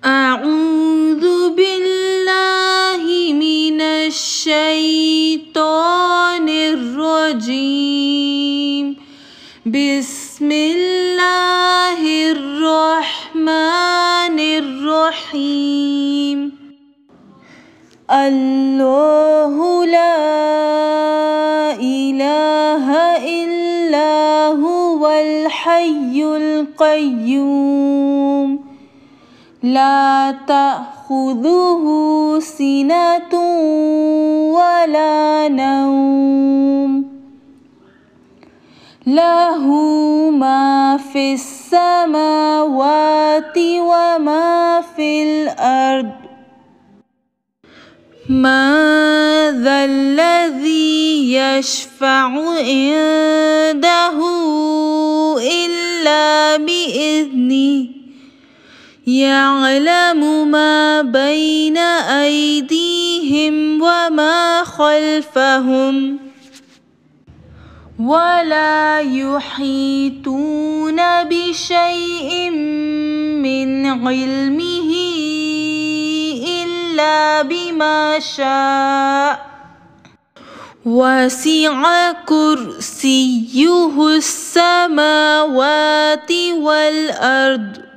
أعوذ بالله من الشيطان الرجيم. بسم الله الرحمن الرحيم. الله لا إله إلا هو الحي القيوم لا تأخذه سنة ولا نوم له ما في السماوات وما في الأرض. من ذا الذي يشفع عنده إلا بإذنه يعلم ما بين أيديهم وما خلفهم ولا يحيطون بشيء من علمه إلا بما شاء وسع كرسيه السماوات والأرض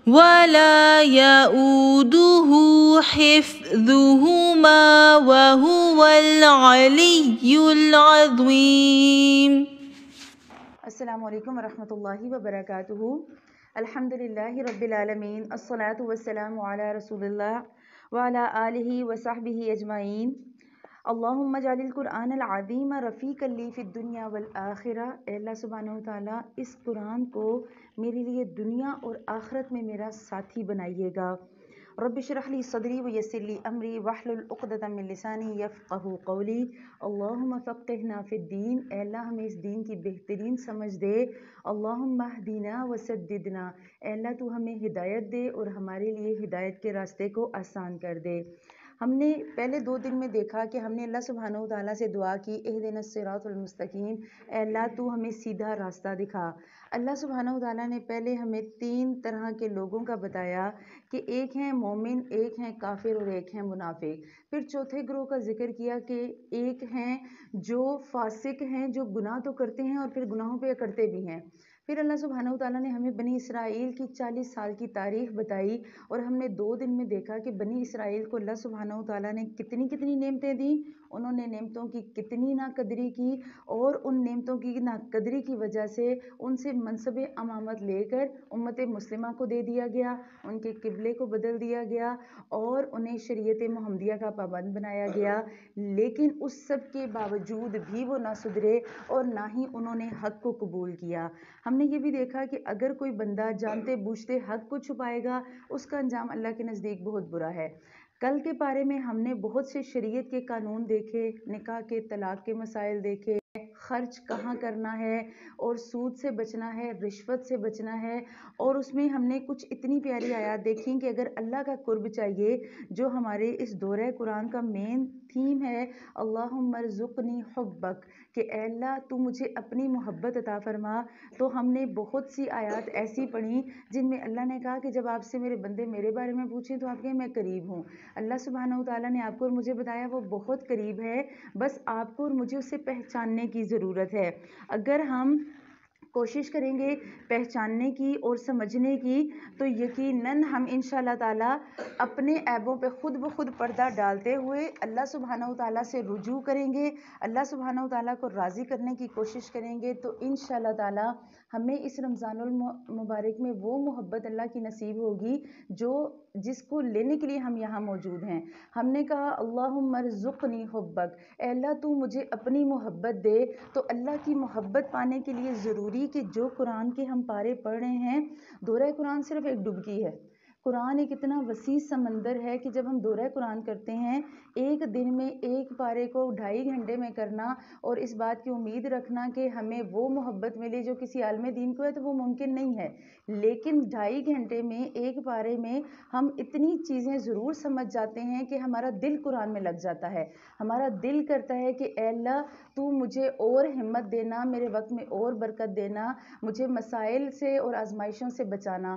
ولا يؤوده حفظهما وهو العلي العظيم. السلام علیکم ورحمۃ اللہ وبرکاتہ. الحمدللہ رب العالمین، الصلاۃ والسلام علی رسول اللہ وعلی آلہ وصحبہ اجمعین. اللہم اجعل القرآن العظیم رفیقا لی فی الدنیا والآخرہ. اے اللہ سبحانہ وتعالیٰ، اس قرآن کو میرے لیے دنیا اور آخرت میں میرا ساتھی بنائیے گا. رب اشرح لی صدری ویسر لی امری واحلل عقدۃ من لسانی یفقہوا قولی. اللہم فقہنا فی الدین. اے اللہ ہمیں اس دین کی بہترین سمجھ دے. اللہم اہدنا وسددنا. اے اللہ تو ہمیں ہدایت دے اور ہمارے لیے ہدایت کے راستے کو آسان کر دے. ہم نے پہلے 2 دن میں دیکھا کہ ہم نے اللہ سبحانہ وتعالیٰ سے دعا کی، اہدنا الصراط المستقیم، اے اللہ تو ہمیں سیدھا راستہ دکھا. اللہ سبحانہ وتعالیٰ نے پہلے ہمیں 3 طرح کے لوگوں کا بتایا کہ ایک ہیں مومن، ایک ہیں کافر اور ایک ہیں منافق. پھر چوتھے گروہ کا ذکر کیا کہ ایک ہیں جو فاسق ہیں، جو گناہ تو کرتے ہیں اور پھر گناہوں پہ کرتے بھی ہیں. پھر اللہ سبحانہ وتعالیٰ نے ہمیں بنی اسرائیل کی 40 سال کی تاریخ بتائی اور ہم نے 2 دن میں دیکھا کہ بنی اسرائیل کو اللہ سبحانہ وتعالیٰ نے کتنی نعمتیں دیں، انہوں نے نعمتوں کی کتنی ناقدری کی اور ان نعمتوں کی ناقدری کی وجہ سے ان سے منصب امامت لے کر امت مسلمہ کو دے دیا گیا، ان کے قبلے کو بدل دیا گیا اور انہیں شریعت محمدیہ کا پابند بنایا گیا. لیکن اس سب کے باوجود بھی وہ نہ سدھرے اور نہ ہی انہوں نے حق کو قبول کیا. ہم نے یہ بھی دیکھا کہ اگر کوئی بندہ جانتے بوجھتے حق کو چھپائے گا، اس کا انجام اللہ کے نزدیک بہت برا ہے. کل کے پارے میں ہم نے بہت سے شریعت کے قانون دیکھے، نکاح کے طلاق کے مسائل دیکھے، خرچ کہاں کرنا ہے اور سود سے بچنا ہے، رشوت سے بچنا ہے. اور اس میں ہم نے کچھ اتنی پیاری آیات دیکھی کہ اگر اللہ کا قرب چاہیے، جو ہمارے اس دورہ قرآن کا مین تھیم ہے، اللہم ارزقنی حبک، کہ اے اللہ تو مجھے اپنی محبت عطا فرما. تو ہم نے بہت سی آیات ایسی پڑھی جن میں اللہ نے کہا کہ جب آپ سے میرے بندے میرے بارے میں پوچھیں تو آپ کہیں میں قریب ہوں. اللہ سبحانہ وتعالیٰ نے آپ کو اور مجھے بتایا وہ بہت قریب ہے، بس آپ کو اور مجھے اسے پہچاننے کی ضرورت ہے. اگر ہم کوشش کریں گے پہچاننے کی اور سمجھنے کی تو یقیناً ہم انشاءاللہ تعالیٰ اپنے عیبوں پہ خود بخود پردہ ڈالتے ہوئے اللہ سبحانہ وتعالیٰ سے رجوع کریں گے، اللہ سبحانہ وتعالیٰ کو راضی کرنے کی کوشش کریں گے. تو انشاءاللہ تعالیٰ ہمیں اس رمضان المبارک میں وہ محبت اللہ کی نصیب ہوگی جس کو لینے کے لیے ہم یہاں موجود ہیں. ہم نے کہا اللہم ارزقنی حبک، اے اللہ تو مجھے اپنی محبت دے. تو اللہ کی محبت پانے کے لیے ضروری کہ جو قرآن کے ہم پارے پڑھ رہے ہیں، دورہ قرآن صرف ایک ڈبکی ہے. قرآن ایک اتنا وسیع سمندر ہے کہ جب ہم دورہ قرآن کرتے ہیں، ایک دن میں ایک پارے کو 2.5 گھنٹے میں کرنا اور اس بات کی امید رکھنا کہ ہمیں وہ محبت ملے جو کسی عالم دین کو ہے تو وہ ممکن نہیں ہے. لیکن 2.5 گھنٹے میں ایک پارے میں ہم اتنی چیزیں ضرور سمجھ جاتے ہیں کہ ہمارا دل قرآن میں لگ جاتا ہے. ہمارا دل کرتا ہے کہ اے اللہ تو مجھے اور ہمت دینا، میرے وقت میں اور برکت دینا، مجھے مسائل سے اور آزمائشوں سے بچانا.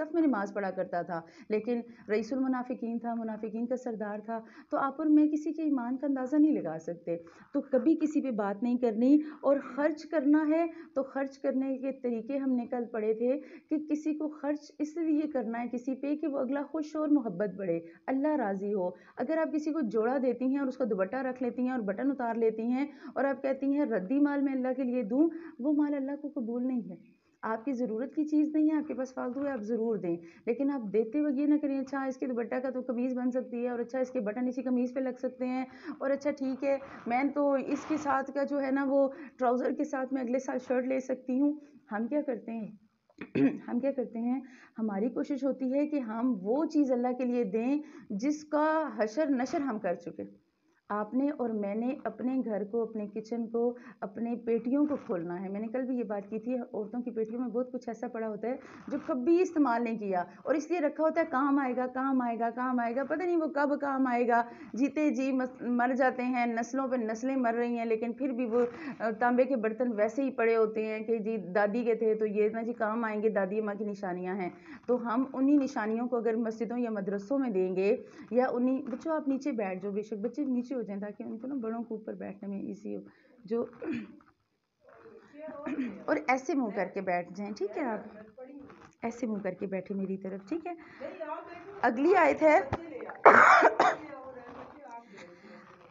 صف میں نماز پڑھا کرتا تھا، لیکن رئیس المنافقین تھا، منافقین کا سردار تھا، تو آپ اور میں کسی کے ایمان کا اندازہ نہیں لگا سکتے۔ تو کبھی کسی پہ بات نہیں کرنی، اور خرچ کرنا ہے تو خرچ کرنے کے طریقے ہم نے کل پڑھے تھے کہ کسی کو خرچ اس لیے کرنا ہے کسی پہ کہ وہ اگلا خوش ہو اور محبت بڑھے، اللہ راضی ہو۔ اگر آپ کسی کو جوڑا دیتی ہیں اور اس کا دوپٹہ رکھ لیتی ہیں اور بٹن اتار لیتی ہیں اور آپ کہتی ہیں ردی مال میں اللہ کے لیے دوں، وہ مال اللہ کو قبول نہیں ہے۔ آپ کی ضرورت کی چیز نہیں ہے، آپ کے پاس فالتو ہے، آپ ضرور دیں، لیکن آپ دیتے وقت یہ نہ کریں اچھا اس کے دوپٹہ کا تو قمیض بن سکتی ہے، اور اچھا اس کے بٹن اسی قمیض پہ لگ سکتے ہیں، اور اچھا ٹھیک ہے میں تو اس کے ساتھ کا جو ہے نا وہ ٹراؤزر کے ساتھ میں اگلے سال شرٹ لے سکتی ہوں۔ ہم کیا کرتے ہیں ہماری کوشش ہوتی ہے کہ ہم وہ چیز اللہ کے لیے دیں جس کا حشر نشر ہم کر چکے۔ آپ نے اور میں نے اپنے گھر کو، اپنے کچن کو، اپنے پیٹیوں کو کھولنا ہے۔ میں نے کل بھی یہ بات کی تھی، عورتوں کی پیٹیوں میں بہت کچھ ایسا پڑا ہوتا ہے جو کبھی استعمال نہیں کیا اور اس لیے رکھا ہوتا ہے کام آئے گا، کام آئے گا، کام آئے گا، پتہ نہیں وہ کب کام آئے گا۔ جیتے جی مر جاتے ہیں، نسلوں پہ نسلیں مر رہی ہیں، لیکن پھر بھی وہ تانبے کے برتن ویسے ہی پڑے ہوتے ہیں کہ جی دادی کے تھے تو یہ نا جی کام آئیں گے، دادی اماں کی نشانیاں ہیں۔ تو ہم انہی نشانیوں کو اگر مسجدوں یا مدرسوں میں دیں گے، یا انہی بچوں آپ نیچے بیٹھ جاؤ، بے شک بچے نیچے ہو جائیں تاکہ ان کو نا بڑوں کو اوپر بیٹھنے میں ایزی ہو، جو اور ایسے منہ کر کے بیٹھ جائیں، ٹھیک ہے، آپ ایسے منہ کر کے بیٹھے میری طرف، ٹھیک ہے۔ اگلی آیت ہے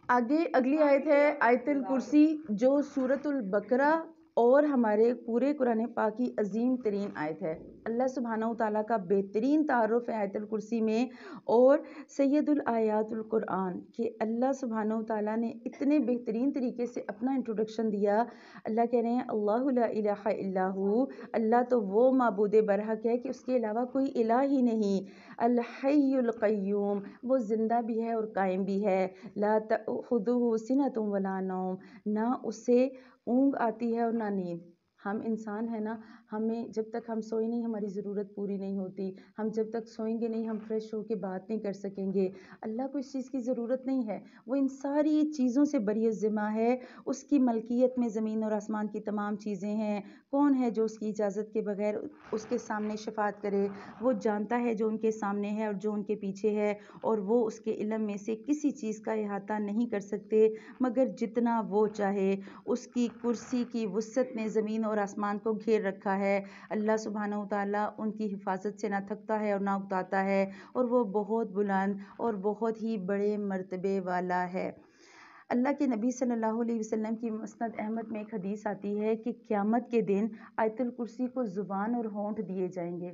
اگلی آیت ہے آیت الکرسی، جو سورۃ البقرہ اور ہمارے پورے قرآن پاک کی عظیم ترین آیت ہے۔ اللہ سبحانہ وتعالیٰ کا بہترین تعارف ہے آیت الکرسی میں، اور سید الآیات القرآن کہ اللہ سبحانہ وتعالیٰ نے اتنے بہترین طریقے سے اپنا انٹروڈکشن دیا۔ اللہ کہہ رہے ہیں اللہ لا الہ الا ہو، اللہ تو وہ معبود برحق ہے کہ اس کے علاوہ کوئی الہ ہی نہیں، الحی القیوم، وہ زندہ بھی ہے اور قائم بھی ہے، لا تأخذہ سنۃ ولا نوم، نہ اسے اونگ آتی ہے اور نہ نیند۔ ہم انسان ہیں نا، ہمیں جب تک ہم سوئے نہیں ہماری ضرورت پوری نہیں ہوتی، ہم جب تک سوئیں گے نہیں ہم فریش ہو کے بات نہیں کر سکیں گے۔ اللہ کو اس چیز کی ضرورت نہیں ہے، وہ ان ساری چیزوں سے بری الذمہ ہے، اس کی ملکیت میں زمین اور آسمان کی تمام چیزیں ہیں۔ کون ہے جو اس کی اجازت کے بغیر اس کے سامنے شفاعت کرے؟ وہ جانتا ہے جو ان کے سامنے ہے اور جو ان کے پیچھے ہے، اور وہ اس کے علم میں سے کسی چیز کا احاطہ نہیں کر سکتے مگر جتنا وہ چاہے۔ اس کی کرسی کی وسعت نے زمین اور آسمان کو گھیر رکھا ہے۔ اللہ سبحانہ وتعالیٰ ان کی حفاظت سے نہ تھکتا ہے اور نہ اکتاتا ہے، اور وہ بہت بلند اور بہت ہی بڑے مرتبے والا ہے۔ اللہ کے نبی صلی اللہ علیہ وسلم کی مسند احمد میں ایک حدیث آتی ہے کہ قیامت کے دن آیت الکرسی کو زبان اور ہونٹ دیے جائیں گے،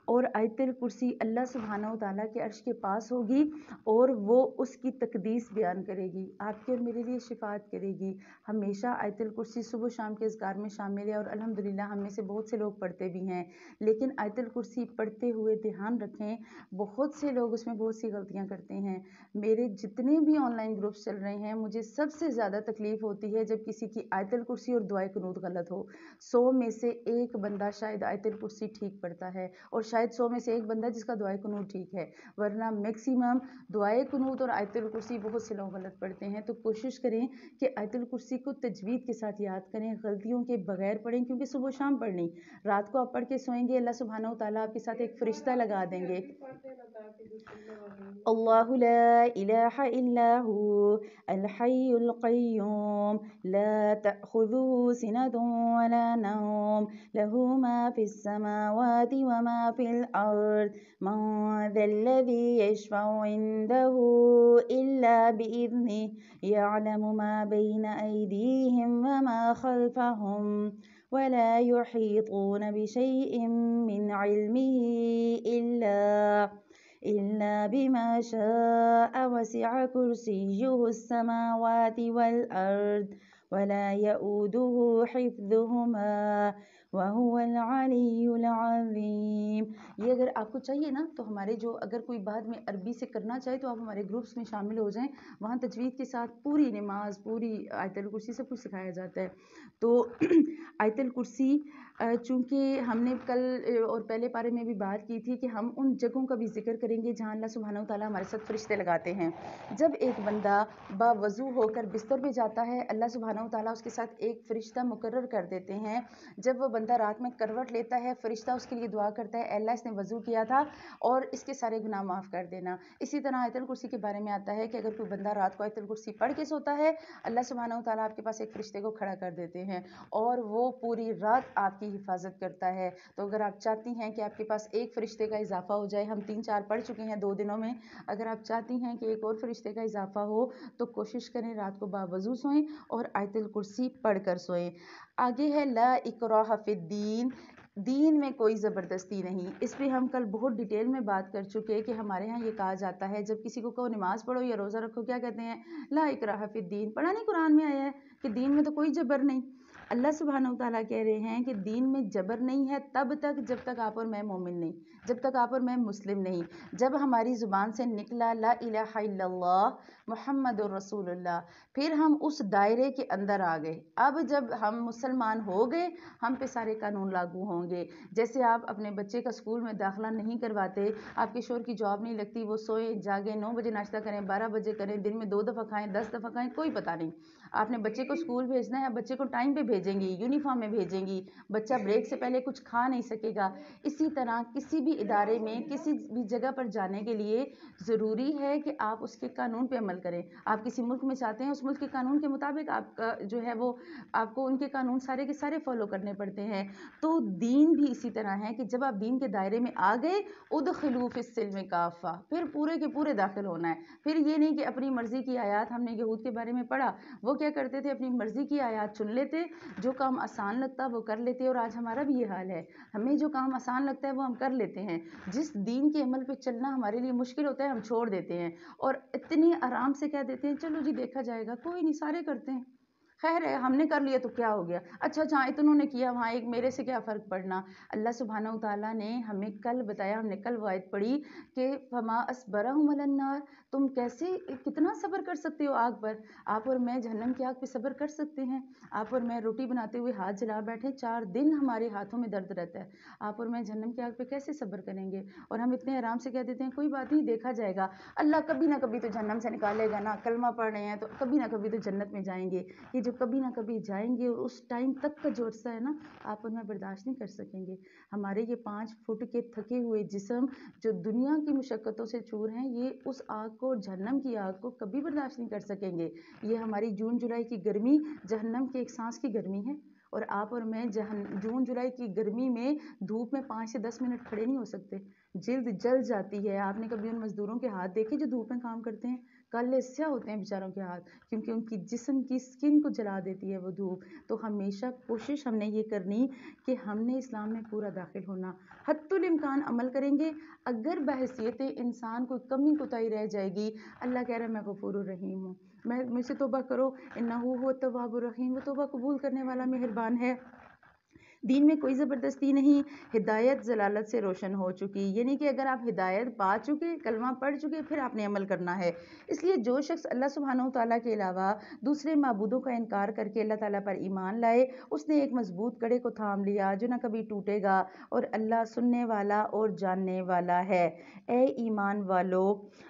اور آیت الکرسی اللہ سبحانہ وتعالیٰ کے عرش کے پاس ہوگی، اور وہ اس کی تقدیس بیان کرے گی، آپ کے اور میرے لیے شفاعت کرے گی۔ ہمیشہ آیت الکرسی صبح و شام کے اذکار میں شامل ہے، اور الحمدللہ ہم میں سے بہت سے لوگ پڑھتے بھی ہیں، لیکن آیت الکرسی پڑھتے ہوئے دھیان رکھیں بہت سے لوگ اس میں بہت سی غلطیاں کرتے ہیں۔ میرے جتنے بھی آن لائن گروپس چل رہے ہیں، مجھے سب سے زیادہ تکلیف ہوتی ہے جب کسی کی آیت الکرسی اور دعائے قنوت غلط ہو۔ 100 میں سے ایک بندہ شاید آیت الکرسی ٹھیک پڑھتا ہے، اور شاید 100 میں سے ایک بندہ جس کا دعائے قنوت ٹھیک ہے، ورنہ میکسیمم دعائے قنوت اور آیت الکرسی بہت سے لوگ غلط پڑھتے ہیں۔ تو کوشش کریں کہ آیت الکرسی کو تجوید کے ساتھ یاد کریں، غلطیوں کے بغیر پڑھیں، کیونکہ صبح و شام پڑھنی، رات کو آپ پڑھ کے سوئیں گے اللہ سبحانہ وتعالیٰ آپ کے ساتھ ایک فرشتہ لگا دیں گے۔ اللہ لا الہ الا ہو الحی القیوم لا تأخذہ سنۃ ولا نوم لہ ما فی السماوات وما فی الارض من ذا الذی یشفع عندہ الا بإذنہ یعلم ما بین ایدیہم وما خلفہم ولا یحیطون بشیء من علمہ إلا بما شاء وسع كرسيه السماوات والأرض ولا يؤوده حفظهما وهو العلی العظیم۔ یہ اگر آپ کو چاہیے نا تو ہمارے جو اگر کوئی بعد میں عربی سے کرنا چاہے تو آپ ہمارے گروپس میں شامل ہو جائیں، وہاں تجوید کے ساتھ پوری نماز، پوری آیت الکرسی سب کچھ سکھایا جاتا ہے۔ تو آیت الکرسی چونکہ ہم نے کل اور پہلے پارے میں بھی بات کی تھی کہ ہم ان جگہوں کا بھی ذکر کریں گے جہاں اللہ سبحانہ وتعالیٰ ہمارے ساتھ فرشتے لگاتے ہیں۔ جب ایک بندہ باوضو ہو کر بستر پہ جاتا ہے، اللہ سبحانہ وتعالیٰ اس کے ساتھ ایک فرشتہ مقرر کر دیتے ہیں۔ جب وہ بندہ رات میں کروٹ لیتا ہے فرشتہ اس کے لیے دعا کرتا ہے، اے اللہ اس نے وضو کیا تھا اور اس کے سارے گناہ معاف کر دینا۔ اسی طرح آیت الکرسی کے بارے میں آتا ہے کہ اگر کوئی بندہ رات کو آیت الکرسی پڑھ کے سوتا ہے، اللہ سبحانہ و تعالیٰ آپ کے پاس ایک فرشتے کو کھڑا کر دیتے ہیں اور وہ پوری رات آپ کی حفاظت کرتا ہے۔ تو اگر آپ چاہتی ہیں کہ آپ کے پاس ایک فرشتے کا اضافہ ہو جائے، ہم 3-4 پڑھ چکے ہیں 2 دنوں میں، اگر آپ چاہتی ہیں کہ ایک اور فرشتے کا اضافہ ہو تو کوشش کریں رات کو باوضو سوئیں اور آیت الکرسی پڑھ کر سوئیں۔ آگے ہے لا اکراہ فی الدین، دین میں کوئی زبردستی نہیں۔ اس پہ ہم کل بہت ڈیٹیل میں بات کر چکے کہ ہمارے ہاں یہ کہا جاتا ہے جب کسی کو کہو نماز پڑھو یا روزہ رکھو، کیا کہتے ہیں؟ لا اکراہ فی الدین۔ پڑھا نہیں قرآن میں آیا ہے کہ دین میں تو کوئی جبر نہیں؟ اللہ سبحانہ و تعالیٰ کہہ رہے ہیں کہ دین میں جبر نہیں ہے تب تک جب تک آپ اور میں مومن نہیں، جب تک آپ اور میں مسلم نہیں۔ جب ہماری زبان سے نکلا لا الہ الا اللہ محمد الرسول اللہ، پھر ہم اس دائرے کے اندر آ گئے۔ اب جب ہم مسلمان ہو گئے، ہم پہ سارے قانون لاگو ہوں گے۔ جیسے آپ اپنے بچے کا اسکول میں داخلہ نہیں کرواتے، آپ کے شوہر کی جاب نہیں لگتی، وہ سوئیں جاگیں 9 بجے ناشتہ کریں 12 بجے کریں، دن میں 2 دفعہ کھائیں 10 دفعہ کھائیں، کوئی پتہ نہیں۔ آپ نے بچے کو اسکول بھیجنا ہے، آپ بچے کو ٹائم پہ بھیجیں گی، یونیفارم میں بھیجیں گی، بچہ بریک سے پہلے کچھ کھا نہیں سکے گا۔ اسی طرح کسی بھی ادارے میں کسی بھی جگہ پر جانے کے لیے ضروری ہے کہ آپ اس کے قانون پہ عمل کریں۔ آپ کسی ملک میں چاہتے ہیں، اس ملک کے قانون کے مطابق آپ کا جو ہے وہ آپ کو ان کے قانون سارے کے سارے فالو کرنے پڑتے ہیں۔ تو دین بھی اسی طرح ہے کہ جب آپ دین کے دائرے میں آ گئے، ادخلوا فی السلم کافہ، پھر پورے کے پورے داخل ہونا ہے۔ پھر یہ نہیں کہ اپنی مرضی کی آیات، ہم نے یہود کے بارے میں پڑھا، وہ کیا کرتے تھے؟ اپنی مرضی کی آیات چن لیتے، جو کام آسان لگتا وہ کر لیتے، اور آج ہمارا بھی یہ حال ہے، ہمیں جو کام آسان لگتا ہے وہ ہم کر لیتے ہیں، جس دین کے عمل پہ چلنا ہمارے لیے مشکل ہوتا ہے ہم چھوڑ دیتے ہیں اور اتنی آرام سے کہہ دیتے ہیں چلو جی دیکھا جائے گا، کوئی نہیں، سارے کرتے ہیں، خیر ہے، ہم نے کر لیا تو کیا ہو گیا، اچھا اتنوں نے کیا وہاں ایک میرے سے کیا فرق پڑنا۔ اللہ سبحانہ و تعالیٰ نے ہمیں کل بتایا، ہم نے کل آیت پڑھی کہ فما اصبرہم علی النار، تم کیسے کتنا صبر کر سکتے ہو آگ پر؟ آپ اور میں جہنم کی آگ پہ صبر کر سکتے ہیں؟ آپ اور میں روٹی بناتے ہوئے ہاتھ جلا بیٹھے 4 دن ہمارے ہاتھوں میں درد رہتا ہے، آپ اور میں جہنم کی آگ پہ کیسے صبر کریں گے؟ اور ہم اتنے آرام سے کہہ دیتے ہیں کوئی بات نہیں، دیکھا جائے گا، اللہ کبھی نہ کبھی تو جہنم سے نکالے گا نا، کلمہ پڑھ رہے ہیں تو کبھی نہ کبھی تو جنت میں جائیں گے۔ یہ جو کبھی نہ کبھی جائیں گے اور اس ٹائم تک کا جو عرصہ ہے نا، آپ اور میں برداشت نہیں کر سکیں گے۔ ہمارے یہ 5 فٹ کے تھکے ہوئے جسم جو دنیا کی مشقتوں سے چور ہیں، یہ اس آگ کو، جہنم کی آگ کو کبھی برداشت نہیں کر سکیں گے۔ یہ ہماری جون جولائی کی گرمی جہنم کی ایک سانس کی گرمی ہے، اور آپ اور میں جون جولائی کی گرمی میں دھوپ میں 5 سے 10 منٹ کھڑے نہیں ہو سکتے، جلد جل جاتی ہے۔ آپ نے کبھی ان مزدوروں کے ہاتھ دیکھے جو دھوپ میں کام کرتے ہیں؟ کالے سیاہ ہوتے ہیں بیچاروں کے ہاتھ، کیونکہ ان کی جسم کی سکن کو جلا دیتی ہے وہ دھوپ۔ تو ہمیشہ کوشش ہم نے یہ کرنی کہ ہم نے اسلام میں پورا داخل ہونا، حتی الامکان عمل کریں گے۔ اگر بحیثیت انسان کوئی کمی کوتاہی رہ جائے گی، اللہ کہہ رہا ہے میں غفور الرحیم ہوں، مجھ سے توبہ کرو، انہ هو التواب الرحیم، وہ توبہ قبول کرنے والا مہربان ہے۔ دین میں کوئی زبردستی نہیں، ہدایت ضلالت سے روشن ہو چکی، یعنی کہ اگر آپ ہدایت پا چکے، کلمہ پڑھ چکے، پھر آپ نے عمل کرنا ہے۔ اس لیے جو شخص اللہ سبحانہ و تعالیٰ کے علاوہ دوسرے معبودوں کا انکار کر کے اللہ تعالیٰ پر ایمان لائے، اس نے ایک مضبوط کڑے کو تھام لیا جو نہ کبھی ٹوٹے گا، اور اللہ سننے والا اور جاننے والا ہے۔ اے ایمان والو،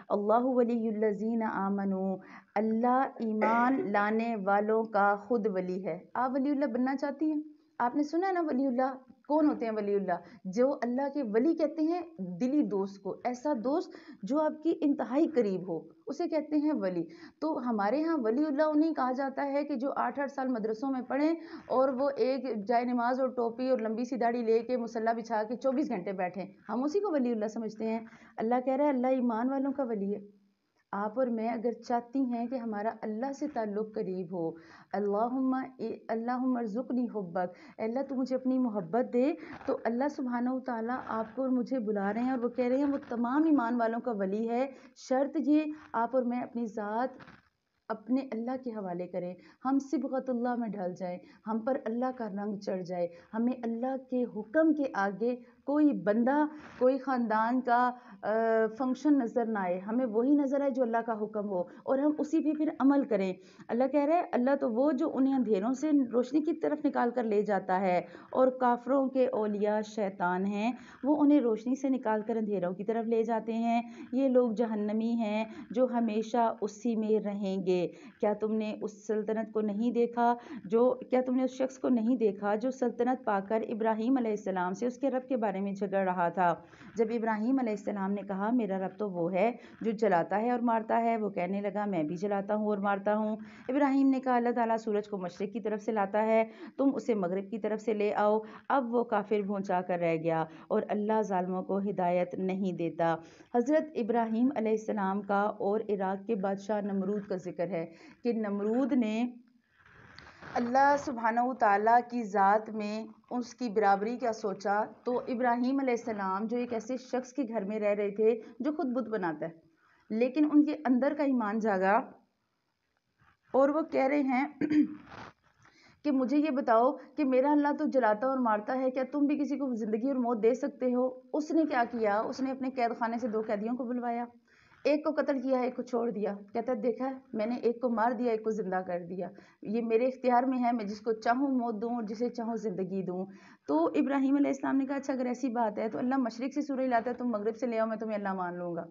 اللہ ولی الذین آمنوا، اللہ ایمان لانے والوں کا خود ولی ہے۔ آپ ولی اللہ بننا چاہتی ہیں؟ آپ نے سنا ہے نا ولی اللہ کون ہوتے ہیں؟ ولی اللہ جو اللہ کے ولی کہتے ہیں دلی دوست کو، ایسا دوست جو آپ کی انتہائی قریب ہو، اسے کہتے ہیں ولی۔ تو ہمارے ہاں ولی اللہ انہیں کہا جاتا ہے کہ جو 8-8 سال مدرسوں میں پڑھیں اور وہ ایک جائے نماز اور ٹوپی اور لمبی سی داڑھی لے کے مصلی بچھا کے 24 گھنٹے بیٹھیں، ہم اسی کو ولی اللہ سمجھتے ہیں۔ اللہ کہہ رہا ہے اللہ ایمان والوں کا ولی ہے۔ آپ اور میں اگر چاہتی ہیں کہ ہمارا اللہ سے تعلق قریب ہو، اللہم ارزقنی حبک، اللہ تو مجھے اپنی محبت دے، تو اللہ سبحانہ و تعالیٰ آپ کو اور مجھے بلا رہے ہیں، اور وہ کہہ رہے ہیں وہ تمام ایمان والوں کا ولی ہے، شرط یہ آپ اور میں اپنی ذات اپنے اللہ کے حوالے کریں، ہم صبغت اللہ میں ڈھل جائیں، ہم پر اللہ کا رنگ چڑھ جائے، ہمیں اللہ کے حکم کے آگے کوئی بندہ کوئی خاندان کا فنکشن نظر نہ آئے، ہمیں وہی نظر آئے جو اللہ کا حکم ہو اور ہم اسی پہ پھر عمل کریں۔ اللہ کہہ رہے ہیں اللہ تو وہ جو انہیں اندھیروں سے روشنی کی طرف نکال کر لے جاتا ہے، اور کافروں کے اولیاء شیطان ہیں، وہ انہیں روشنی سے نکال کر اندھیروں کی طرف لے جاتے ہیں۔ یہ لوگ جہنمی ہیں جو ہمیشہ اسی میں رہیں گے۔ کیا تم نے اس سلطنت کو نہیں دیکھا کیا تم نے اس شخص کو نہیں دیکھا جو سلطنت پا کر ابراہیم علیہ السلام سے اس کے رب کے بارے میں جھگڑ رہا تھا؟ جب ابراہیم علیہ السلام نے کہا میرا رب تو وہ ہے جو جلاتا ہے اور مارتا ہے، وہ کہنے لگا میں بھی جلاتا ہوں اور مارتا ہوں۔ ابراہیم نے کہا اللہ تعالیٰ سورج کو مشرق کی طرف سے لاتا ہے، تم اسے مغرب کی طرف سے لے آؤ۔ اب وہ کافر بھونچا کر رہ گیا اور اللہ ظالموں کو ہدایت نہیں دیتا۔ حضرت ابراہیم علیہ السلام کا اور عراق کے بادشاہ نمرود کا ذکر ہے کہ نمرود نے اللہ سبحانہ و تعالیٰ کی ذات میں اس کی برابری کیا سوچا، تو ابراہیم علیہ السلام جو ایک ایسے شخص کے گھر میں رہ رہے تھے جو خود بت بناتا ہے، لیکن ان کے اندر کا ایمان جاگا اور وہ کہہ رہے ہیں کہ مجھے یہ بتاؤ کہ میرا اللہ تو جلاتا اور مارتا ہے، کیا تم بھی کسی کو زندگی اور موت دے سکتے ہو؟ اس نے کیا کیا، اس نے اپنے قید خانے سے 2 قیدیوں کو بلوایا، ایک کو قتل کیا، ایک کو چھوڑ دیا۔ کہتا ہے دیکھا ہے میں نے ایک کو مار دیا، ایک کو زندہ کر دیا، یہ میرے اختیار میں ہے، میں جس کو چاہوں موت دوں اور جسے چاہوں زندگی دوں۔ تو ابراہیم علیہ السلام نے کہا اچھا اگر ایسی بات ہے تو اللہ مشرق سے سورج لاتا ہے، تم مغرب سے لے آؤ، میں تمہیں اللہ مان لوں گا۔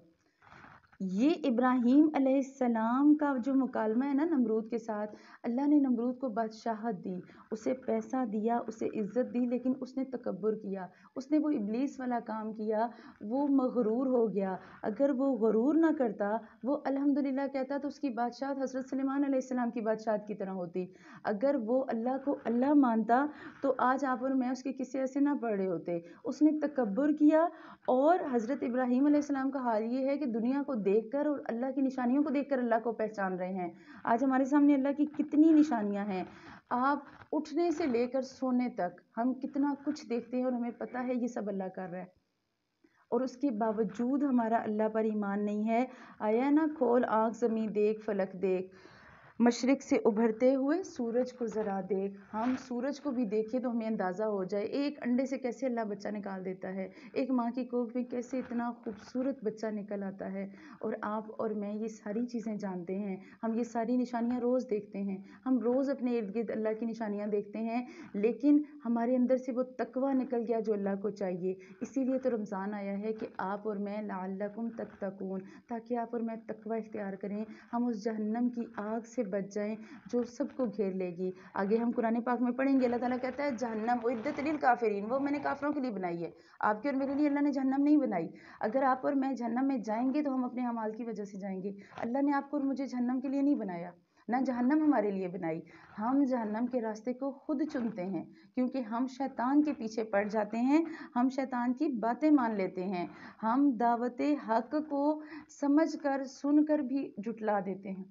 یہ ابراہیم علیہ السلام کا جو مکالمہ ہے نا نمرود کے ساتھ، اللہ نے نمرود کو بادشاہت دی، اسے پیسہ دیا، اسے عزت دی، لیکن اس نے تکبر کیا، اس نے وہ ابلیس والا کام کیا، وہ مغرور ہو گیا۔ اگر وہ غرور نہ کرتا، وہ الحمدللہ کہتا تو اس کی بادشاہت حضرت سلیمان علیہ السلام کی بادشاہت کی طرح ہوتی۔ اگر وہ اللہ کو اللہ مانتا تو آج آپ اور میں اس کے قصے ایسے نہ پڑھ رہے ہوتے۔ اس نے تکبر کیا، اور حضرت ابراہیم علیہ السلام کا حال یہ ہے کہ دنیا کو دیکھ کر اور اللہ کی نشانیوں کو دیکھ کر اللہ کو پہچان رہے ہیں۔ آج ہمارے سامنے اللہ کی کتنی نشانیاں ہیں، آپ اٹھنے سے لے کر سونے تک ہم کتنا کچھ دیکھتے ہیں اور ہمیں پتہ ہے یہ سب اللہ کر رہا ہے، اور اس کے باوجود ہمارا اللہ پر ایمان نہیں ہے۔ آیا نا کھول آنکھ زمین دیکھ فلک دیکھ، مشرق سے ابھرتے ہوئے سورج کو ذرا دیکھ۔ ہم سورج کو بھی دیکھیں تو ہمیں اندازہ ہو جائے ایک انڈے سے کیسے اللہ بچہ نکال دیتا ہے، ایک ماں کی کوکھ میں کیسے اتنا خوبصورت بچہ نکل آتا ہے۔ اور آپ اور میں یہ ساری چیزیں جانتے ہیں، ہم یہ ساری نشانیاں روز دیکھتے ہیں، ہم روز اپنے ارد گرد اللہ کی نشانیاں دیکھتے ہیں، لیکن ہمارے اندر سے وہ تقویٰ نکل گیا جو اللہ کو چاہیے۔ اسی لیے تو رمضان آیا ہے کہ آپ اور میں لعلکم تتقون، تاکہ آپ اور میں تقویٰ اختیار کریں، ہم اس جہنم کی آگ سے بچ جائیں جو سب کو گھیر لے گی۔ آگے ہم قرآن پاک میں پڑھیں گے، اللہ تعالیٰ کہتا ہے جہنم اعدت للکافرین، وہ میں نے کافروں کے لیے بنائی ہے، آپ کے اور میرے لیے اللہ نے جہنم نہیں بنائی۔ اگر آپ اور میں جہنم میں جائیں گے تو ہم اپنے اعمال کی وجہ سے جائیں گے، اللہ نے آپ کو اور مجھے جہنم کے لیے نہیں بنایا، نہ جہنم ہمارے لیے بنائی۔ ہم جہنم کے راستے کو خود چنتے ہیں، کیونکہ ہم شیطان کے پیچھے پڑ جاتے ہیں، ہم شیطان کی باتیں مان لیتے ہیں، ہم دعوت حق کو سمجھ کر سن کر بھی جھٹلا دیتے ہیں۔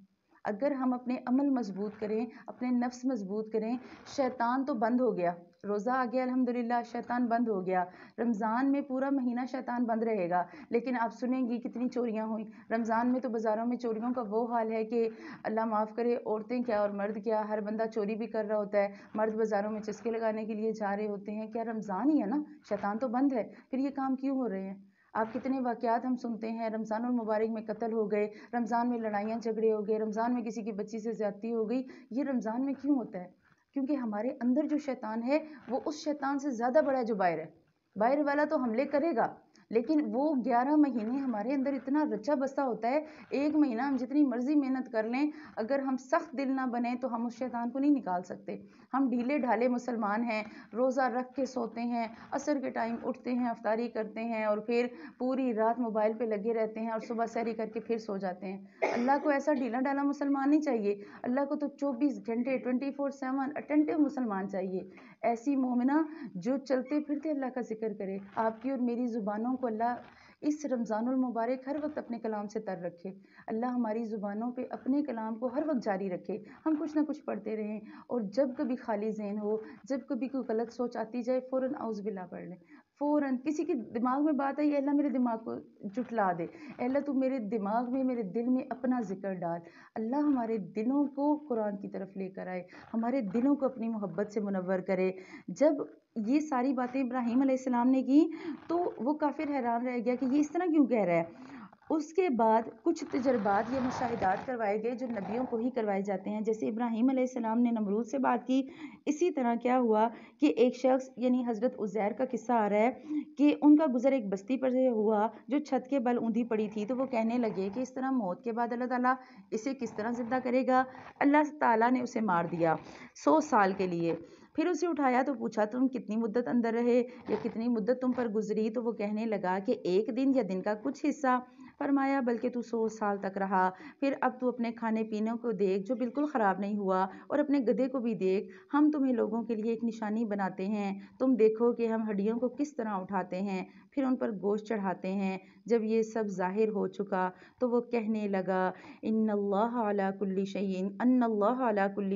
اگر ہم اپنے عمل مضبوط کریں، اپنے نفس مضبوط کریں، شیطان تو بند ہو گیا، روزہ آ گیا الحمدللہ، شیطان بند ہو گیا، رمضان میں پورا مہینہ شیطان بند رہے گا، لیکن آپ سنیں گی کتنی چوریاں ہوئیں رمضان میں، تو بازاروں میں چوریوں کا وہ حال ہے کہ اللہ معاف کرے، عورتیں کیا اور مرد کیا، ہر بندہ چوری بھی کر رہا ہوتا ہے، مرد بازاروں میں چسکے لگانے کے لیے جا رہے ہوتے ہیں۔ کیا رمضان ہی ہے نا، شیطان تو بند ہے، پھر یہ کام کیوں ہو رہے ہیں؟ آپ کتنے واقعات ہم سنتے ہیں، رمضان المبارک میں قتل ہو گئے، رمضان میں لڑائیاں جھگڑے ہو گئے، رمضان میں کسی کی بچی سے زیادتی ہو گئی۔ یہ رمضان میں کیوں ہوتا ہے؟ کیونکہ ہمارے اندر جو شیطان ہے وہ اس شیطان سے زیادہ بڑا ہے جو باہر ہے۔ باہر والا تو حملے کرے گا، لیکن وہ 11 مہینے ہمارے اندر اتنا رچا بسا ہوتا ہے، ایک مہینہ ہم جتنی مرضی محنت کر لیں، اگر ہم سخت دل نہ بنیں تو ہم اس شیطان کو نہیں نکال سکتے۔ ہم ڈھیلے ڈھالے مسلمان ہیں، روزہ رکھ کے سوتے ہیں، عصر کے ٹائم اٹھتے ہیں، افطاری کرتے ہیں، اور پھر پوری رات موبائل پہ لگے رہتے ہیں، اور صبح سحری کر کے پھر سو جاتے ہیں۔ اللہ کو ایسا ڈھیلا ڈالا مسلمان نہیں چاہیے، اللہ کو تو 24 گھنٹے 24/7 اٹینٹو مسلمان چاہیے، ایسی مومنہ جو چلتے پھرتے اللہ کا ذکر کرے۔ آپ کی اور میری زبانوں کو اللہ اس رمضان المبارک ہر وقت اپنے کلام سے تر رکھے، اللہ ہماری زبانوں پہ اپنے کلام کو ہر وقت جاری رکھے، ہم کچھ نہ کچھ پڑھتے رہیں، اور جب کبھی خالی ذہن ہو، جب کبھی کوئی غلط سوچ آتی جائے، فوراً اعوذ باللہ پڑھ لیں، فوراً کسی کے دماغ میں بات آئی، اللہ میرے دماغ کو جٹلا دے، اللہ تو میرے دماغ میں میرے دل میں اپنا ذکر ڈال، اللہ ہمارے دلوں کو قرآن کی طرف لے کر آئے، ہمارے دلوں کو اپنی محبت سے منور کرے۔ جب یہ ساری باتیں ابراہیم علیہ السلام نے کی تو وہ کافر حیران رہ گیا کہ یہ اس طرح کیوں کہہ رہا ہے۔ اس کے بعد کچھ تجربات یا مشاہدات کروائے گئے جو نبیوں کو ہی کروائے جاتے ہیں، جیسے ابراہیم علیہ السلام نے نمرود سے بات کی، اسی طرح کیا ہوا کہ ایک شخص یعنی حضرت عزیر کا قصہ آ رہا ہے کہ ان کا گزر ایک بستی پر سے ہوا جو چھت کے بل اوندھی پڑی تھی، تو وہ کہنے لگے کہ اس طرح موت کے بعد اللہ تعالیٰ اسے کس طرح زندہ کرے گا۔ اللہ تعالیٰ نے اسے مار دیا 100 سال کے لیے، پھر اسے اٹھایا تو پوچھا تم کتنی مدت اندر رہے یا کتنی مدت تم پر گزری، تو وہ کہنے لگا کہ ایک دن یا دن کا کچھ حصہ، فرمایا بلکہ تو 100 سال تک رہا، پھر اب تو اپنے کھانے پینے کو دیکھ جو بالکل خراب نہیں ہوا، اور اپنے گدھے کو بھی دیکھ، ہم تمہیں لوگوں کے لیے ایک نشانی بناتے ہیں، تم دیکھو کہ ہم ہڈیوں کو کس طرح اٹھاتے ہیں پھر ان پر گوشت چڑھاتے ہیں۔ جب یہ سب ظاہر ہو چکا تو وہ کہنے لگا ان اللہ علی کل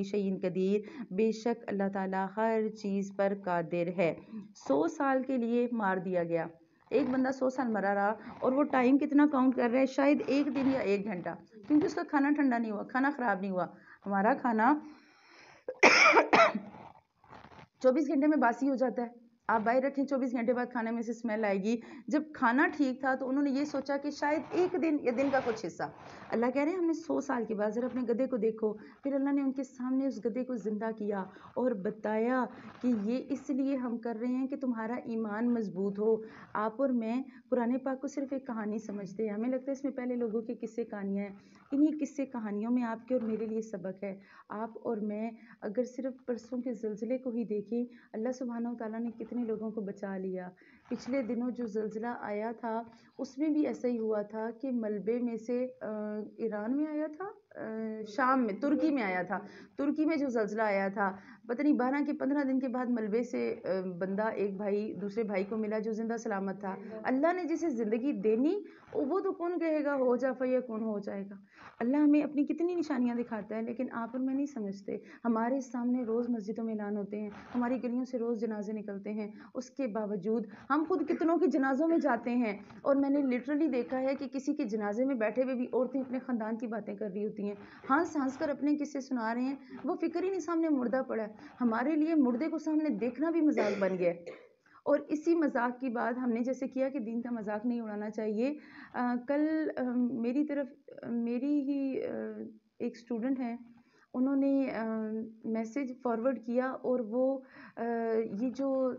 شیء قدیر، بے شک اللہ تعالیٰ ہر چیز پر قادر ہے۔ 100 سال کے لیے مار دیا گیا، ایک بندہ 100 سال مرا رہا، اور وہ ٹائم کتنا کاؤنٹ کر رہا ہے، شاید ایک دن یا 1 گھنٹہ، کیونکہ اس کا کھانا ٹھنڈا نہیں ہوا، کھانا خراب نہیں ہوا۔ ہمارا کھانا 24 گھنٹے میں باسی ہو جاتا ہے، آپ باہر رکھیں 24 گھنٹے بعد کھانے میں سے اسمیل آئے گی۔ جب کھانا ٹھیک تھا تو انہوں نے یہ سوچا کہ شاید ایک دن یا دن کا کچھ حصہ، اللہ کہہ رہے ہیں ہم نے 100 سال کے بعد ذرا اپنے گدھے کو دیکھو، پھر اللہ نے ان کے سامنے اس گدھے کو زندہ کیا اور بتایا کہ یہ اس لیے ہم کر رہے ہیں کہ تمہارا ایمان مضبوط ہو۔ آپ اور میں قرآن پاک کو صرف ایک کہانی سمجھتے ہیں، ہمیں لگتا ہے اس میں پہلے لوگوں کے قصے کہانیاں ہیں، انہی قصے کہانیوں میں آپ کے اور میرے لیے سبق ہے۔ آپ اور میں اگر صرف پرسوں کے زلزلے کو ہی دیکھیں، اللہ سبحانہ و تعالیٰ نے کتنے لوگوں کو بچا لیا۔ پچھلے دنوں جو زلزلہ آیا تھا اس میں بھی ایسا ہی ہوا تھا کہ ملبے میں سے ایران میں آیا تھا، شام میں، ترکی میں آیا تھا، ترکی میں جو زلزلہ آیا تھا، پتہ نہیں 12 کے 15 دن کے بعد ملبے سے بندہ ایک بھائی دوسرے بھائی کو ملا جو زندہ سلامت تھا۔ اللہ نے جسے زندگی دینی وہ تو کون کہے گا ہو جا فیکون، ہو جائے گا۔ اللہ ہمیں اپنی کتنی نشانیاں دکھاتا ہے لیکن آپ اور میں نہیں سمجھتے۔ ہمارے سامنے روز مسجدوں میں اعلان ہوتے ہیں، ہماری گلیوں سے روز جنازے نکلتے ہیں، اس کے باوجود ہم خود کتنوں کے جنازوں میں جاتے ہیں، اور میں نے لٹرلی دیکھا ہے کہ کسی کے جنازے میں بیٹھے ہوئے بھی عورتیں اپنے خاندان کی باتیں کر رہی ہوتی ہیں، ہنس ہنس کر اپنے قصے سنا رہے ہیں، وہ فکر ہی نہیں سامنے مردہ پڑا ہے۔ ہمارے لیے مردے کو سامنے دیکھنا بھی مذاق بن گیا ہے، اور اسی مذاق کی بات ہم نے جیسے کیا کہ دین کا مذاق نہیں اڑانا چاہیے۔ کل میری طرف میری ہی ایک اسٹوڈنٹ ہیں، انہوں نے میسیج فارورڈ کیا، اور وہ یہ جو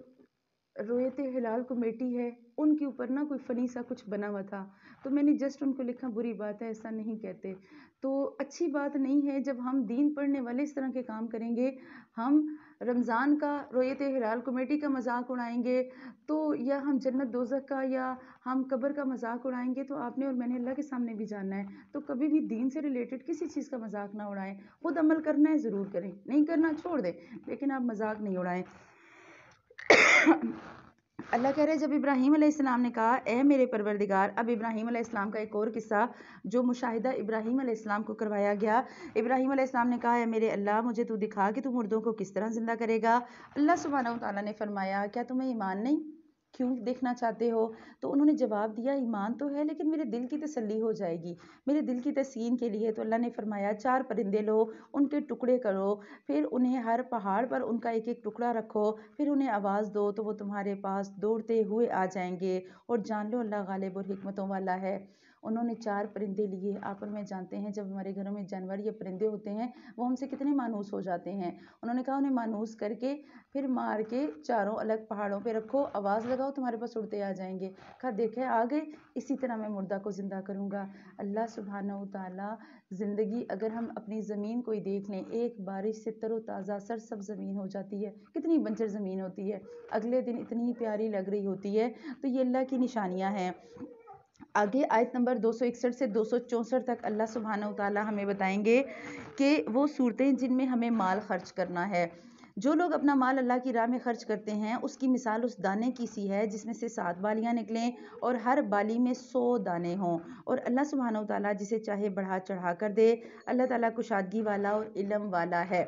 رویت ہلال کمیٹی ہے ان کے اوپر نا کوئی فنی سا کچھ بنا ہوا تھا، تو میں نے جسٹ ان کو لکھا بری بات ہے ایسا نہیں کہتے، تو اچھی بات نہیں ہے جب ہم دین پڑھنے والے اس طرح کے کام کریں گے، ہم رمضان کا رویت ہلال کمیٹی کا مذاق اڑائیں گے تو یا ہم جنت دوزخ کا یا ہم قبر کا مذاق اڑائیں گے، تو آپ نے اور میں نے اللہ کے سامنے بھی جاننا ہے، تو کبھی بھی دین سے ریلیٹڈ کسی چیز کا مذاق نہ اڑائیں، خود عمل کرنا ہے ضرور کریں، نہیں کرنا چھوڑ دیں، لیکن آپ مذاق نہیں اڑائیں۔ اللہ کہہ رہے جب ابراہیم علیہ السلام نے کہا اے میرے پروردگار، اب ابراہیم علیہ السلام کا ایک اور قصہ جو مشاہدہ ابراہیم علیہ السلام کو کروایا گیا۔ ابراہیم علیہ السلام نے کہا اے میرے اللہ، مجھے تو دکھا کہ تو مردوں کو کس طرح زندہ کرے گا۔ اللہ سبحانہ و تعالیٰ نے فرمایا کیا تمہیں ایمان نہیں، کیوں دیکھنا چاہتے ہو؟ تو انہوں نے جواب دیا ایمان تو ہے لیکن میرے دل کی تسلی ہو جائے گی، میرے دل کی تسکین کے لیے۔ تو اللہ نے فرمایا 4 پرندے لو، ان کے ٹکڑے کرو، پھر انہیں ہر پہاڑ پر ان کا ایک ایک ٹکڑا رکھو، پھر انہیں آواز دو تو وہ تمہارے پاس دوڑتے ہوئے آ جائیں گے، اور جان لو اللہ غالب اور حکمتوں والا ہے۔ انہوں نے 4 پرندے لیے۔ آپ اور میں جانتے ہیں جب ہمارے گھروں میں جانور یا پرندے ہوتے ہیں وہ ہم سے کتنے مانوس ہو جاتے ہیں۔ انہوں نے کہا انہیں مانوس کر کے پھر مار کے چاروں الگ پہاڑوں پہ رکھو، آواز لگاؤ تمہارے پاس اڑتے آ جائیں گے۔ کہا دیکھے آ گئے، اسی طرح میں مردہ کو زندہ کروں گا۔ اللہ سبحانہ و تعالیٰ زندگی اگر ہم اپنی زمین کو ہی دیکھ لیں، ایک بارش سے تر و تازہ سرسب زمین ہو جاتی ہے، کتنی بنجر زمین ہوتی ہے، اگلے دن اتنی پیاری لگ رہی ہوتی ہے، تو یہ اللہ کی نشانیاں ہیں۔ آگے آیت نمبر 261 سے 264 تک اللہ سبحانہ و تعالیٰ ہمیں بتائیں گے کہ وہ صورتیں جن میں ہمیں مال خرچ کرنا ہے۔ جو لوگ اپنا مال اللہ کی راہ میں خرچ کرتے ہیں اس کی مثال اس دانے کی سی ہے جس میں سے 7 بالیاں نکلیں اور ہر بالی میں 100 دانے ہوں، اور اللہ سبحانہ و تعالیٰ جسے چاہے بڑھا چڑھا کر دے۔ اللہ تعالیٰ کشادگی والا اور علم والا ہے۔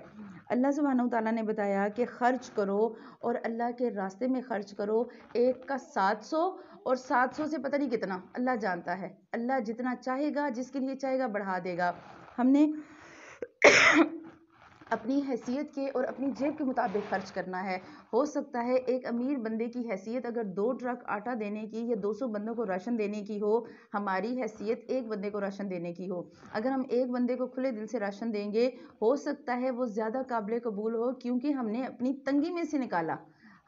اللہ سبحانہ و تعالیٰ نے بتایا کہ خرچ کرو اور اللہ کے راستے میں خرچ کرو، ایک کا 700 اور 700 سے پتہ نہیں کتنا، اللہ جانتا ہے۔ اللہ جتنا چاہے گا، جس کے لیے چاہے گا بڑھا دے گا۔ ہم نے اپنی حیثیت کے اور اپنی جیب کے مطابق خرچ کرنا ہے۔ ہو سکتا ہے ایک امیر بندے کی حیثیت اگر 2 ٹرک آٹا دینے کی یا 200 بندوں کو راشن دینے کی ہو، ہماری حیثیت ایک بندے کو راشن دینے کی ہو۔ اگر ہم ایک بندے کو کھلے دل سے راشن دیں گے، ہو سکتا ہے وہ زیادہ قابل قبول ہو، کیونکہ ہم نے اپنی تنگی میں سے نکالا،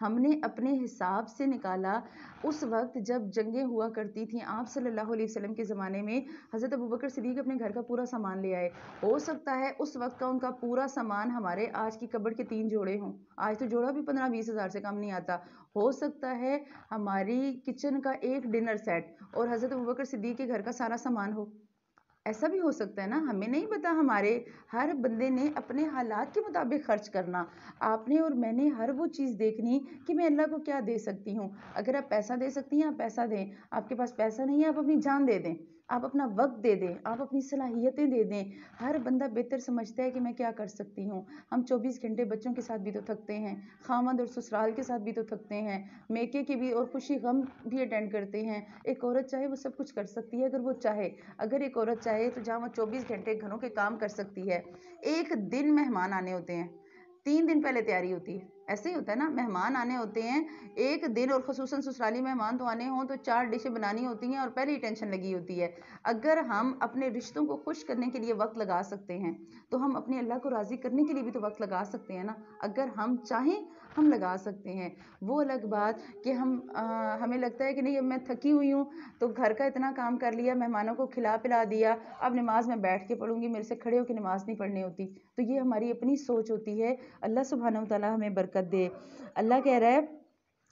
ہم نے اپنے حساب سے نکالا۔ اس وقت جب جنگیں ہوا کرتی تھیں، آپ صلی اللہ علیہ وسلم کے زمانے میں حضرت ابوبکر صدیق اپنے گھر کا پورا سامان لے آئے۔ ہو سکتا ہے اس وقت کا ان کا پورا سامان ہمارے آج کی کبڑ کے 3 جوڑے ہوں، آج تو جوڑا بھی 15-20 ہزار سے کم نہیں آتا۔ ہو سکتا ہے ہماری کچن کا ایک ڈنر سیٹ اور حضرت ابوبکر صدیق کے گھر کا سارا سامان ہو، ایسا بھی ہو سکتا ہے نا، ہمیں نہیں پتا۔ ہمارے ہر بندے نے اپنے حالات کے مطابق خرچ کرنا۔ آپ نے اور میں نے ہر وہ چیز دیکھنی کہ میں اللہ کو کیا دے سکتی ہوں۔ اگر آپ پیسہ دے سکتی ہیں آپ پیسہ دیں، آپ کے پاس پیسہ نہیں ہے آپ اپنی جان دے دیں، آپ اپنا وقت دے دیں، آپ اپنی صلاحیتیں دے دیں۔ ہر بندہ بہتر سمجھتا ہے کہ میں کیا کر سکتی ہوں۔ ہم 24 گھنٹے بچوں کے ساتھ بھی تو تھکتے ہیں، خاوند اور سسرال کے ساتھ بھی تو تھکتے ہیں، میکے کے بھی اور خوشی غم بھی اٹینڈ کرتے ہیں۔ ایک عورت چاہے وہ سب کچھ کر سکتی ہے اگر وہ چاہے۔ اگر ایک عورت چاہے تو جہاں وہ 24 گھنٹے گھروں کے کام کر سکتی ہے، ایک دن مہمان آنے ہوتے ہیں 3 دن پہلے تیاری ہوتی ہے، ایسے ہی ہوتا ہے نا، مہمان آنے ہوتے ہیں ایک دن، اور خصوصاً سسرالی مہمان تو آنے ہوں تو 4 ڈشیں بنانی ہوتی ہیں اور پہلے ہی ٹینشن لگی ہوتی ہے۔ اگر ہم اپنے رشتوں کو خوش کرنے کے لیے وقت لگا سکتے ہیں تو ہم اپنے اللہ کو راضی کرنے کے لیے بھی تو وقت لگا سکتے ہیں نا، اگر ہم چاہیں ہم لگا سکتے ہیں۔ وہ الگ بات کہ ہمیں لگتا ہے کہ نہیں اب میں تھکی ہوئی ہوں تو گھر کا اتنا کام کر لیا، مہمانوں کو کھلا پلا دیا، اب نماز میں بیٹھ کے پڑھوں گی، میرے سے کھڑے ہو کے نماز نہیں پڑھنی ہوتی، تو یہ ہماری اپنی سوچ ہوتی ہے۔ اللہ سبحانہ و تعالیٰ ہمیں برکت دے۔ اللہ کہہ رہا ہے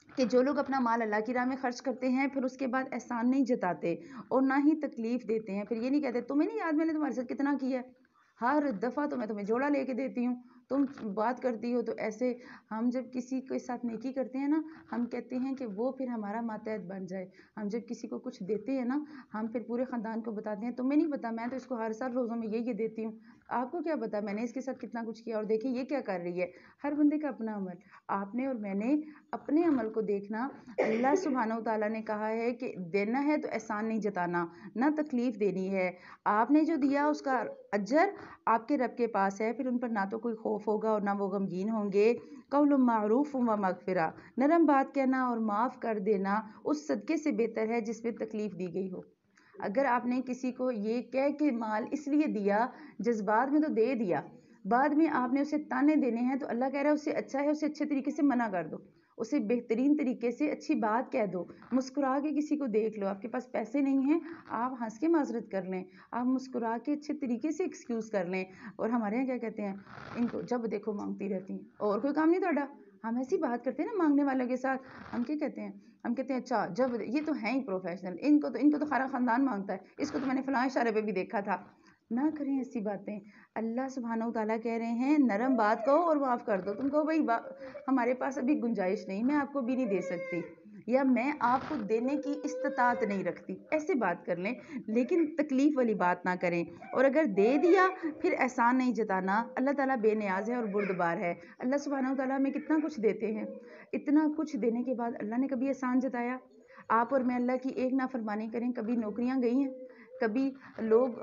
کہ جو لوگ اپنا مال اللہ کی راہ میں خرچ کرتے ہیں پھر اس کے بعد احسان نہیں جتاتے اور نہ ہی تکلیف دیتے ہیں، پھر یہ نہیں کہتے تمہیں نہیں یاد میں نے تمہارے ساتھ کتنا کیا ہے، ہر دفعہ تو میں تمہیں جوڑا لے کے دیتی ہوں، تم بات کرتی ہو تو ایسے۔ ہم جب کسی کے ساتھ نیکی کرتے ہیں نا، ہم کہتے ہیں کہ وہ پھر ہمارا ماتحت بن جائے۔ ہم جب کسی کو کچھ دیتے ہیں نا، ہم پھر پورے خاندان کو بتاتے ہیں تمہیں نہیں پتا میں تو اس کو ہر سال روزوں میں یہ دیتی ہوں، آپ کو کیا پتا میں نے اس کے ساتھ کتنا کچھ کیا، اور دیکھیں یہ کیا کر رہی ہے۔ ہر بندے کا اپنا عمل، آپ نے اور میں نے اپنے عمل کو دیکھنا۔ اللہ سبحانہ و تعالیٰ نے کہا ہے کہ دینا ہے تو احسان نہیں جتانا، نہ تکلیف دینی ہے۔ آپ نے جو دیا اس کا اجر آپ کے رب کے پاس ہے، پھر ان پر نہ تو کوئی خوف ہوگا اور نہ وہ غمگین ہوں گے۔ قول معروف و مغفرہ، نرم بات کہنا اور معاف کر دینا اس صدقے سے بہتر ہے جس میں تکلیف دی گئی ہو۔ اگر آپ نے کسی کو یہ کہہ کے مال اس لیے دیا، جذبات میں تو دے دیا، بعد میں آپ نے اسے تانے دینے ہیں، تو اللہ کہہ رہا ہے اسے اچھا ہے اسے اچھے طریقے سے منع کر دو، اسے بہترین طریقے سے اچھی بات کہہ دو، مسکرا کے کسی کو دیکھ لو۔ آپ کے پاس پیسے نہیں ہیں، آپ ہنس کے معذرت کر لیں، آپ مسکرا کے اچھے طریقے سے ایکسکیوز کر لیں۔ اور ہمارے یہاں کیا کہتے ہیں، ان کو جب دیکھو مانگتی رہتی ہیں، اور کوئی کام نہیں تھوڑا۔ ہم ایسی بات کرتے ہیں نا مانگنے والوں کے ساتھ، ہم کیا کہتے ہیں، ہم کہتے ہیں اچھا جب یہ تو ہیں ہی پروفیشنل، ان کو تو سارا خاندان مانگتا ہے، اس کو تو میں نے فلاں اشارے پہ بھی دیکھا تھا۔ نہ کریں ایسی باتیں۔ اللہ سبحانہ و تعالیٰ کہہ رہے ہیں نرم بات کہو اور معاف کر دو۔ تم کہو بھائی ہمارے پاس ابھی گنجائش نہیں، میں آپ کو بھی نہیں دے سکتی، یا میں آپ کو دینے کی استطاعت نہیں رکھتی، ایسے بات کر لیں، لیکن تکلیف والی بات نہ کریں۔ اور اگر دے دیا پھر احسان نہیں جتانا۔ اللہ تعالیٰ بے نیاز ہے اور بردبار ہے۔ اللہ سبحانہ و تعالیٰ ہمیں کتنا کچھ دیتے ہیں، اتنا کچھ دینے کے بعد اللہ نے کبھی احسان جتایا؟ آپ اور میں اللہ کی ایک نافرمانی کریں، کبھی نوکریاں گئی ہیں، کبھی لوگ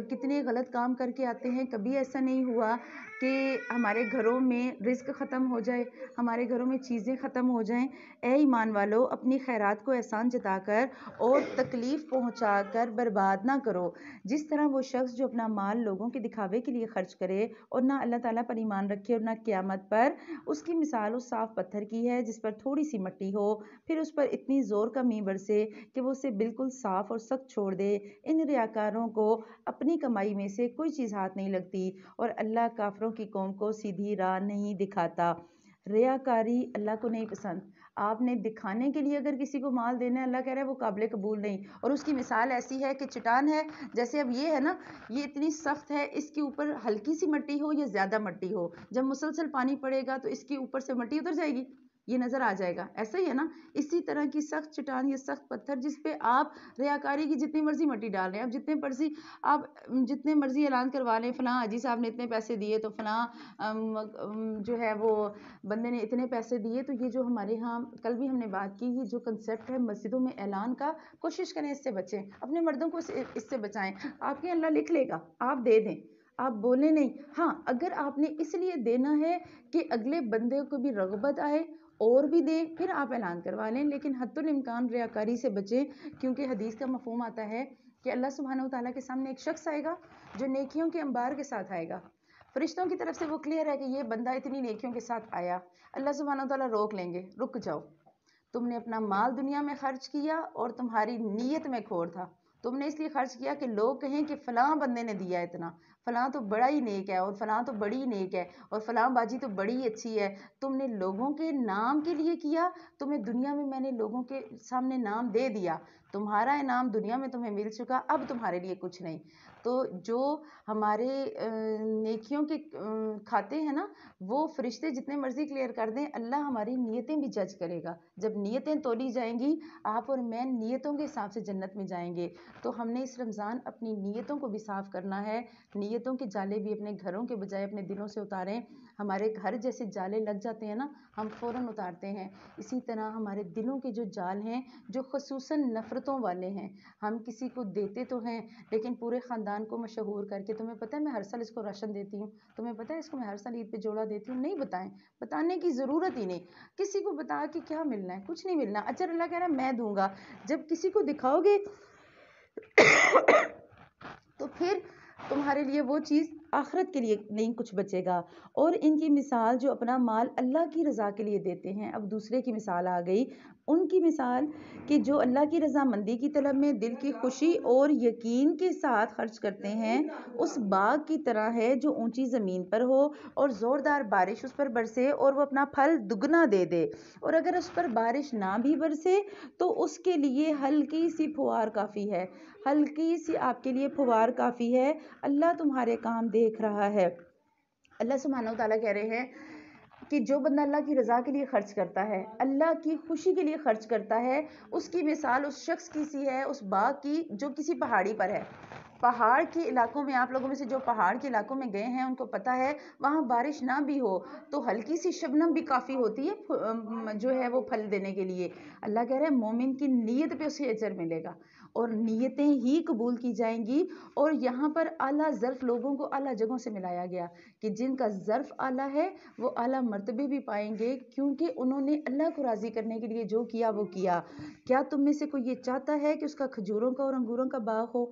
کتنے غلط کام کر کے آتے ہیں، کبھی ایسا نہیں ہوا کہ ہمارے گھروں میں رزق ختم ہو جائے، ہمارے گھروں میں چیزیں ختم ہو جائیں۔ اے ایمان والو، اپنی خیرات کو احسان جتا کر اور تکلیف پہنچا کر برباد نہ کرو۔ جس طرح وہ شخص جو اپنا مال لوگوں کے دکھاوے کے لیے خرچ کرے اور نہ اللہ تعالیٰ پر ایمان رکھے اور نہ قیامت پر، اس کی مثال اس صاف پتھر کی ہے جس پر تھوڑی سی مٹی ہو، پھر اس پر اتنی زور کا مینہ برسے کہ وہ اسے بالکل صاف اور سخت چھوڑ دے۔ ان ریاکاروں کو اپنی کمائی میں سے کوئی چیز ہاتھ نہیں لگتی اور اللہ کافروں کی قوم کو سیدھی راہ نہیں دکھاتا۔ ریاکاری اللہ کو نہیں پسند۔ آپ نے دکھانے کے لیے اگر کسی کو مال دینا ہے، اللہ کہہ رہا ہے وہ قابل قبول نہیں. اور اس کی مثال ایسی ہے کہ چٹان ہے، جیسے اب یہ ہے نا، یہ اتنی سخت ہے، اس کے اوپر ہلکی سی مٹی ہو یا زیادہ مٹی ہو، جب مسلسل پانی پڑے گا تو اس کے اوپر سے مٹی اتر جائے گی، یہ نظر آ جائے گا. ایسا ہی ہے نا، اسی طرح کی سخت چٹان یا سخت پتھر جس پہ آپ ریاکاری کی جتنی مرضی مٹی ڈال رہے ہیں، آپ جتنے مرضی اعلان کروا لیں، فلاں حاجی صاحب نے اتنے پیسے دیے تو فلاں جو ہے وہ بندے نے اتنے پیسے دیے. تو یہ جو ہمارے ہاں کل بھی ہم نے بات کی، یہ جو کنسیپٹ ہے مسجدوں میں اعلان کا، کوشش کریں اس سے بچیں، اپنے مردوں کو اس سے بچائیں. آپ کے اللہ لکھ لے گا، آپ دے دیں، آپ بولیں نہیں. ہاں اگر آپ نے اس لیے دینا ہے کہ اگلے بندے کو بھی رغبت آئے اور بھی دیں، پھر آپ اعلان کروا لیں، لیکن حد الامکان ریاکاری سے بچیں. کیونکہ حدیث کا مفہوم آتا ہے کہ اللہ سبحانہ و تعالیٰ کے سامنے ایک شخص آئے گا جو نیکیوں کے انبار کے ساتھ آئے گا. فرشتوں کی طرف سے وہ کلیئر ہے کہ یہ بندہ اتنی نیکیوں کے ساتھ آیا. اللہ سبحانہ و تعالیٰ روک لیں گے، رک جاؤ، تم نے اپنا مال دنیا میں خرچ کیا اور تمہاری نیت میں کھوڑ تھا. تم نے اس لیے خرچ کیا کہ لوگ کہیں کہ فلاں بندے نے دیا اتنا، فلاں تو بڑا ہی نیک ہے، اور فلاں تو بڑی نیک ہے، اور فلاں باجی تو بڑی اچھی ہے. تم نے لوگوں کے نام کے لیے کیا، تمہیں دنیا میں میں نے لوگوں کے سامنے نام دے دیا، تمہارا انعام دنیا میں تمہیں مل چکا، اب تمہارے لیے کچھ نہیں. تو جو ہمارے نیکیوں کے کھاتے ہیں نا، وہ فرشتے جتنے مرضی کلیئر کر دیں، اللہ ہماری نیتیں بھی جج کرے گا. جب نیتیں تولی جائیں گی، آپ اور میں نیتوں کے حساب سے جنت میں جائیں گے. تو ہم نے اس رمضان اپنی نیتوں کو بھی صاف کرنا ہے. نیتوں کے جالے بھی اپنے گھروں کے بجائے اپنے دلوں سے اتاریں. ہمارے گھر جیسے جالے لگ جاتے ہیں نا، ہم فوراً اتارتے ہیں. اسی طرح ہمارے دلوں کے جو جال ہیں، جو خصوصاً نفرتوں والے ہیں، ہم کسی کو دیتے تو ہیں لیکن پورے خاندان کو مشہور کر کے، تمہیں پتہ ہے میں ہر سال اس کو راشن دیتی ہوں، تمہیں پتہ ہے اس کو میں ہر سال عید پہ جوڑا دیتی ہوں. نہیں بتائیں، بتانے کی ضرورت ہی نہیں. کسی کو بتا کے کیا ملنا ہے؟ کچھ نہیں ملنا. اجر اللہ کہہ رہا ہے میں دوں گا. جب کسی کو دکھاؤ گے تو پھر تمہارے لیے وہ چیز آخرت کے لیے نہیں کچھ بچے گا. اور ان کی مثال جو اپنا مال اللہ کی رضا کے لیے دیتے ہیں. اب دوسرے کی مثال آ گئی، ان کی مثال کہ جو اللہ کی رضامندی کی طلب میں دل کی خوشی اور یقین کے ساتھ خرچ کرتے ہیں، اس باغ کی طرح ہے جو اونچی زمین پر ہو اور زوردار بارش اس پر برسے اور وہ اپنا پھل دگنا دے دے. اور اگر اس پر بارش نہ بھی برسے تو اس کے لیے ہلکی سی پھوار کافی ہے. ہلکی سی آپ کے لیے پھوار کافی ہے. اللہ تمہارے کام دیکھ رہا ہے. اللہ سبحانہ و تعالیٰ کہہ رہے ہیں کہ جو بندہ اللہ کی رضا کے لیے خرچ کرتا ہے، اللہ کی خوشی کے لیے خرچ کرتا ہے، اس کی مثال اس شخص کی سی ہے، اس باغ کی جو کسی پہاڑی پر ہے. پہاڑ کے علاقوں میں، آپ لوگوں میں سے جو پہاڑ کے علاقوں میں گئے ہیں ان کو پتہ ہے، وہاں بارش نہ بھی ہو تو ہلکی سی شبنم بھی کافی ہوتی ہے جو ہے وہ پھل دینے کے لیے. اللہ کہہ رہے ہیں مومن کی نیت پہ اسے اجر ملے گا، اور نیتیں ہی قبول کی جائیں گی. اور یہاں پر اعلیٰ ظرف لوگوں کو اعلیٰ جگہوں سے ملایا گیا کہ جن کا ظرف اعلیٰ ہے وہ اعلیٰ مرتبے بھی پائیں گے، کیونکہ انہوں نے اللہ کو راضی کرنے کے لیے جو کیا وہ کیا. کیا تم میں سے کوئی یہ چاہتا ہے کہ اس کا کھجوروں کا اور انگوروں کا باغ ہو؟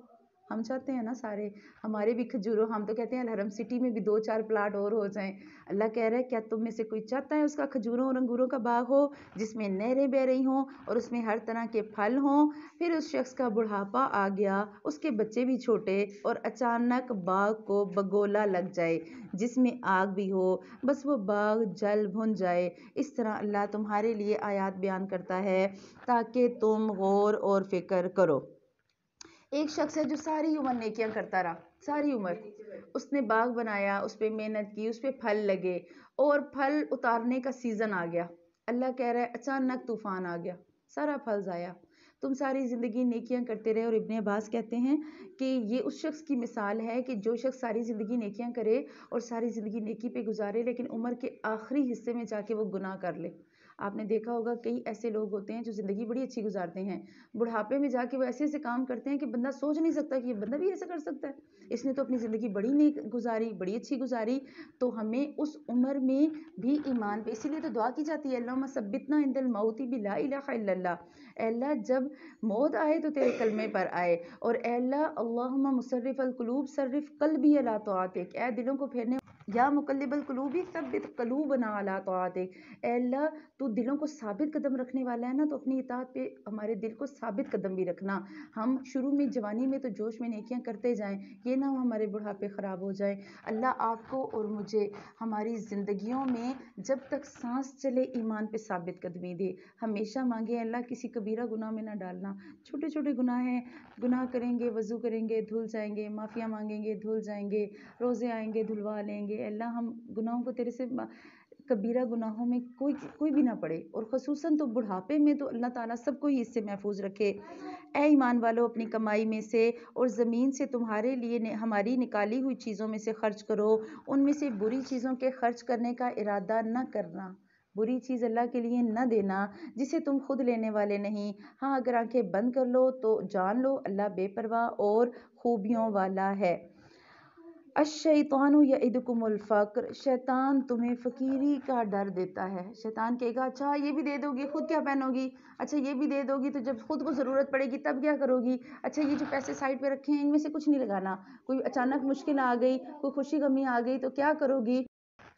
ہم چاہتے ہیں نا سارے، ہمارے بھی کھجوروں، ہم تو کہتے ہیں الحرم سٹی میں بھی 2-4 پلاٹ اور ہو جائیں. اللہ کہہ رہا ہے کیا تم میں سے کوئی چاہتا ہے اس کا کھجوروں اور انگوروں کا باغ ہو جس میں نہریں بہ رہی ہوں اور اس میں ہر طرح کے پھل ہوں؟ پھر اس شخص کا بڑھاپا آ گیا، اس کے بچے بھی چھوٹے، اور اچانک باغ کو بگولا لگ جائے جس میں آگ بھی ہو، بس وہ باغ جل بھن جائے. اس طرح اللہ تمہارے لیے آیات بیان کرتا ہے تاکہ تم غور اور فکر کرو. ایک شخص ہے جو ساری عمر نیکیاں کرتا رہا، ساری عمر اس نے باغ بنایا، اس پہ محنت کی، اس پہ پھل لگے، اور پھل اتارنے کا سیزن آ گیا. اللہ کہہ رہا ہے اچانک طوفان آ گیا، سارا پھل ضائع. تم ساری زندگی نیکیاں کرتے رہے. اور ابن عباس کہتے ہیں کہ یہ اس شخص کی مثال ہے کہ جو شخص ساری زندگی نیکیاں کرے اور ساری زندگی نیکی پہ گزارے، لیکن عمر کے آخری حصے میں جا کے وہ گناہ کر لے. آپ نے دیکھا ہوگا کئی ایسے لوگ ہوتے ہیں جو زندگی بڑی اچھی گزارتے ہیں، بڑھاپے میں جا کے وہ ایسے ایسے کام کرتے ہیں کہ بندہ سوچ نہیں سکتا کہ یہ بندہ بھی ایسا کر سکتا ہے. اس نے تو اپنی زندگی بڑی نیک گزاری، بڑی اچھی گزاری. تو ہمیں اس عمر میں بھی ایمان پہ، اسی لیے تو دعا کی جاتی ہے اللہم ثبتنا عند الموت بلا الہ الا اللہ. اے اللہ جب موت آئے تو تیرے کلمے پر آئے. اور اے اللہ اللہم مصرف القلوب صرف قلبی علی طاعتک، اے دلوں کو پھیرنے یا مقلب القلوبی ثبت قلوبنا علی طاعتک، اے اللہ تو دلوں کو ثابت قدم رکھنے والا ہے نا، تو اپنی اطاعت پہ ہمارے دل کو ثابت قدم بھی رکھنا. ہم شروع میں جوانی میں تو جوش میں نیکیاں کرتے جائیں، یہ نہ ہو ہمارے بڑھاپے خراب ہو جائیں. اللہ آپ کو اور مجھے ہماری زندگیوں میں جب تک سانس چلے ایمان پہ ثابت قدمی دے. ہمیشہ مانگیں اللہ کسی کبیرہ گناہ میں نہ ڈالنا. چھوٹے چھوٹے گناہ ہیں، گناہ کریں گے، وضو کریں گے، دھل جائیں گے، معافیاں مانگیں گے، دھل جائیں گے، روزے آئیں گے، دھلوا لیں گے. اللہ ہم گناہوں کو تیرے سے کبیرہ گناہوں میں کوئی بھی نہ پڑے، اور خصوصاً تو بڑھاپے میں تو اللہ تعالیٰ سب کو ہی اس سے محفوظ رکھے. اے ایمان والو اپنی کمائی میں سے اور زمین سے تمہارے لیے ہماری نکالی ہوئی چیزوں میں سے خرچ کرو، ان میں سے بری چیزوں کے خرچ کرنے کا ارادہ نہ کرنا، بری چیز اللہ کے لیے نہ دینا جسے تم خود لینے والے نہیں. ہاں اگر آنکھیں بند کر لو تو جان لو اللہ بے پرواہ اور خوبیوں والا ہے. الشیطان یعدکم الفقر، شیطان تمہیں فقیری کا ڈر دیتا ہے. شیطان کہے گا اچھا یہ بھی دے دو گی خود کیا پہنو گی، اچھا یہ بھی دے دو گی تو جب خود کو ضرورت پڑے گی تب کیا کرو گی، اچھا یہ جو پیسے سائڈ پہ رکھے ہیں ان میں سے کچھ نہیں لگانا، کوئی اچانک مشکل آ گئی، کوئی خوشی غمی آ گئی تو کیا کرو گی.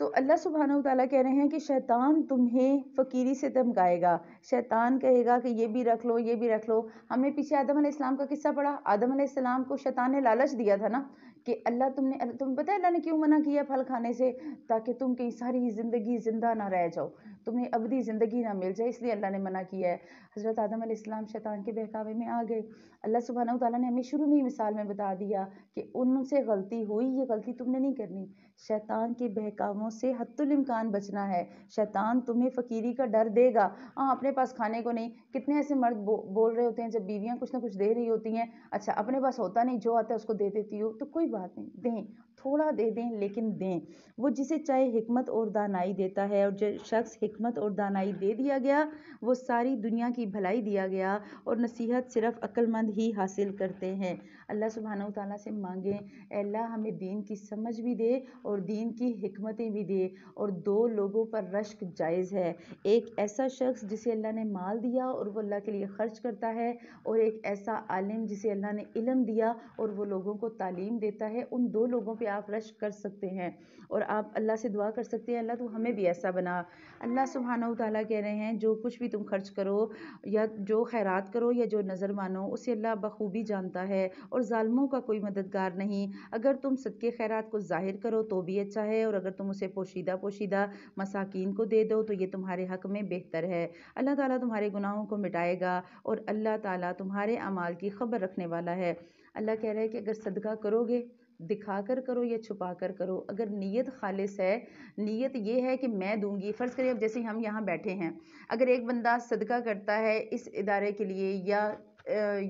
تو اللہ سبحانہ و تعالیٰ کہہ رہے ہیں کہ شیطان تمہیں فقیری سے دھمکائے گا. شیطان کہے گا کہ یہ بھی رکھ لو، یہ بھی رکھ لو. ہم نے پیچھے آدم علیہ السلام کا قصہ پڑھا. آدم علیہ السلام کو شیطان نے لالچ دیا تھا نا کہ اللہ تمہیں پتہ ہے اللہ نے کیوں منع کیا پھل کھانے سے، تاکہ تم کہیں ساری زندگی زندہ نہ رہ جاؤ، تمہیں ابدی زندگی نہ مل جائے، اس لیے اللہ نے منع کیا ہے. حضرت آدم علیہ السلام شیطان کے بہکاوے میں آ گئے. اللہ سبحانہ و تعالیٰ نے ہمیں شروع میں ہی مثال میں بتا دیا کہ ان سے غلطی ہوئی، یہ غلطی تم نے نہیں کرنی. شیطان کے بہکاووں سے حتی الامکان بچنا ہے. شیطان تمہیں فقیری کا ڈر دے گا. ہاں اپنے پاس کھانے کو نہیں، کتنے ایسے مرد بول رہے ہوتے ہیں جب بیویاں کچھ نہ کچھ دے رہی ہوتی ہیں، اچھا اپنے پاس ہوتا نہیں، جو آتا ہے اس کو دے دیتی ہو، تو کوئی بات نہیں، دیں تھوڑا دے دیں لیکن دیں. وہ جسے چاہے حکمت اور دانائی دیتا ہے، اور جو شخص حکمت اور دانائی دے دیا گیا وہ ساری دنیا کی بھلائی دیا گیا، اور نصیحت صرف عقل مند ہی حاصل کرتے ہیں. اللہ سبحانہ و تعالیٰ سے مانگیں اے اللہ ہمیں دین کی سمجھ بھی دے اور دین کی حکمتیں بھی دے. اور دو لوگوں پر رشک جائز ہے، ایک ایسا شخص جسے اللہ نے مال دیا اور وہ اللہ کے لیے خرچ کرتا ہے، اور ایک ایسا عالم جسے اللہ نے علم دیا اور وہ لوگوں کو تعلیم دیتا ہے. ان دو لوگوں پہ آپ رشک کر سکتے ہیں اور آپ اللہ سے دعا کر سکتے ہیں اللہ تو ہمیں بھی ایسا بنا. اللہ سبحانہ و تعالیٰ کہہ رہے ہیں جو کچھ بھی تم خرچ کرو یا جو خیرات کرو یا جو نظر مانو اسے اللہ بخوبی جانتا ہے، اور ظالموں کا کوئی مددگار نہیں. اگر تم صدقے خیرات کو ظاہر کرو تو بھی اچھا ہے، اور اگر تم اسے پوشیدہ مساکین کو دے دو تو یہ تمہارے حق میں بہتر ہے. اللہ تعالیٰ تمہارے گناہوں کو مٹائے گا اور اللہ تعالیٰ تمہارے اعمال کی خبر رکھنے والا ہے. اللہ کہہ رہا ہے کہ اگر صدقہ کرو گے دکھا کر کرو یا چھپا کر کرو، اگر نیت خالص ہے، نیت یہ ہے کہ میں دوں گی. فرض کریں اب جیسے ہم یہاں بیٹھے ہیں، اگر ایک بندہ صدقہ کرتا ہے اس ادارے کے لیے یا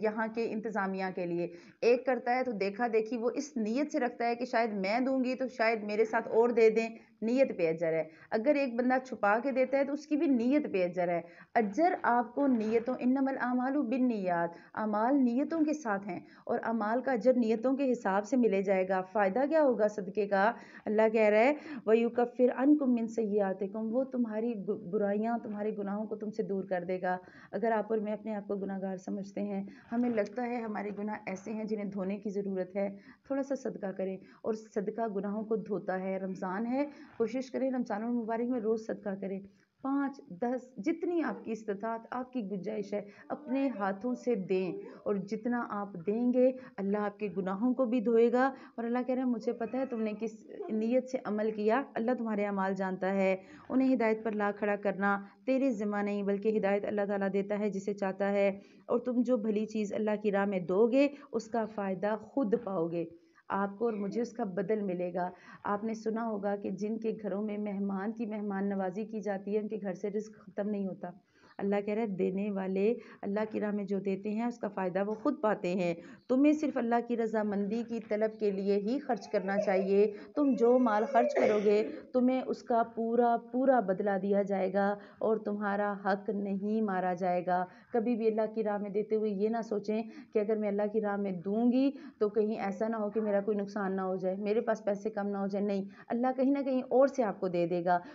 یہاں کے انتظامیہ کے لیے، ایک کرتا ہے تو دیکھا دیکھی وہ اس نیت سے رکھتا ہے کہ شاید میں دوں گی تو شاید میرے ساتھ اور دے دیں، نیت پہ اجر ہے. اگر ایک بندہ چھپا کے دیتا ہے تو اس کی بھی نیت پہ اجر ہے. اجر آپ کو نیتوں، انما الاعمال بالنیات، اعمال نیتوں کے ساتھ ہیں، اور اعمال کا اجر نیتوں کے حساب سے ملے جائے گا. فائدہ کیا ہوگا صدقے کا؟ اللہ کہہ رہا ہے وَيُكَفِّرْ عَنْكُمْ مِنْ سَيِّئَاتِكُمْ، وہ تمہاری برائیاں، تمہارے گناہوں کو تم سے دور کر دے گا. اگر آپ اور میں اپنے آپ کو گناہ گار سمجھتے ہیں، ہمیں لگتا ہے ہمارے گناہ ایسے ہیں جنہیں دھونے کی ضرورت ہے، تھوڑا سا صدقہ کریں. اور صدقہ گناہوں کو دھوتا ہے. رمضان ہے، کوشش کریں رمضان المبارک میں روز صدقہ کریں، 5 10 جتنی آپ کی استطاعت، آپ کی گنجائش ہے اپنے ہاتھوں سے دیں. اور جتنا آپ دیں گے اللہ آپ کے گناہوں کو بھی دھوئے گا. اور اللہ کہہ رہے ہیں مجھے پتہ ہے تم نے کس نیت سے عمل کیا، اللہ تمہارے اعمال جانتا ہے. انہیں ہدایت پر لا کھڑا کرنا تیرے ذمہ نہیں، بلکہ ہدایت اللہ تعالیٰ دیتا ہے جسے چاہتا ہے. اور تم جو بھلی چیز اللہ کی راہ میں دو گے اس کا فائدہ خود پاؤ گے، آپ کو اور مجھے اس کا بدل ملے گا. آپ نے سنا ہوگا کہ جن کے گھروں میں مہمان کی مہمان نوازی کی جاتی ہے ان کے گھر سے رزق ختم نہیں ہوتا. اللہ کہہ رہا ہے دینے والے اللہ کی راہ میں جو دیتے ہیں اس کا فائدہ وہ خود پاتے ہیں. تمہیں صرف اللہ کی رضامندی کی طلب کے لیے ہی خرچ کرنا چاہیے. تم جو مال خرچ کرو گے تمہیں اس کا پورا بدلہ دیا جائے گا اور تمہارا حق نہیں مارا جائے گا. کبھی بھی اللہ کی راہ میں دیتے ہوئے یہ نہ سوچیں کہ اگر میں اللہ کی راہ میں دوں گی تو کہیں ایسا نہ ہو کہ میرا کوئی نقصان نہ ہو جائے، میرے پاس پیسے کم نہ ہو جائے. نہیں، اللہ کہیں نہ کہیں اور سے آپ کو دے دے گا،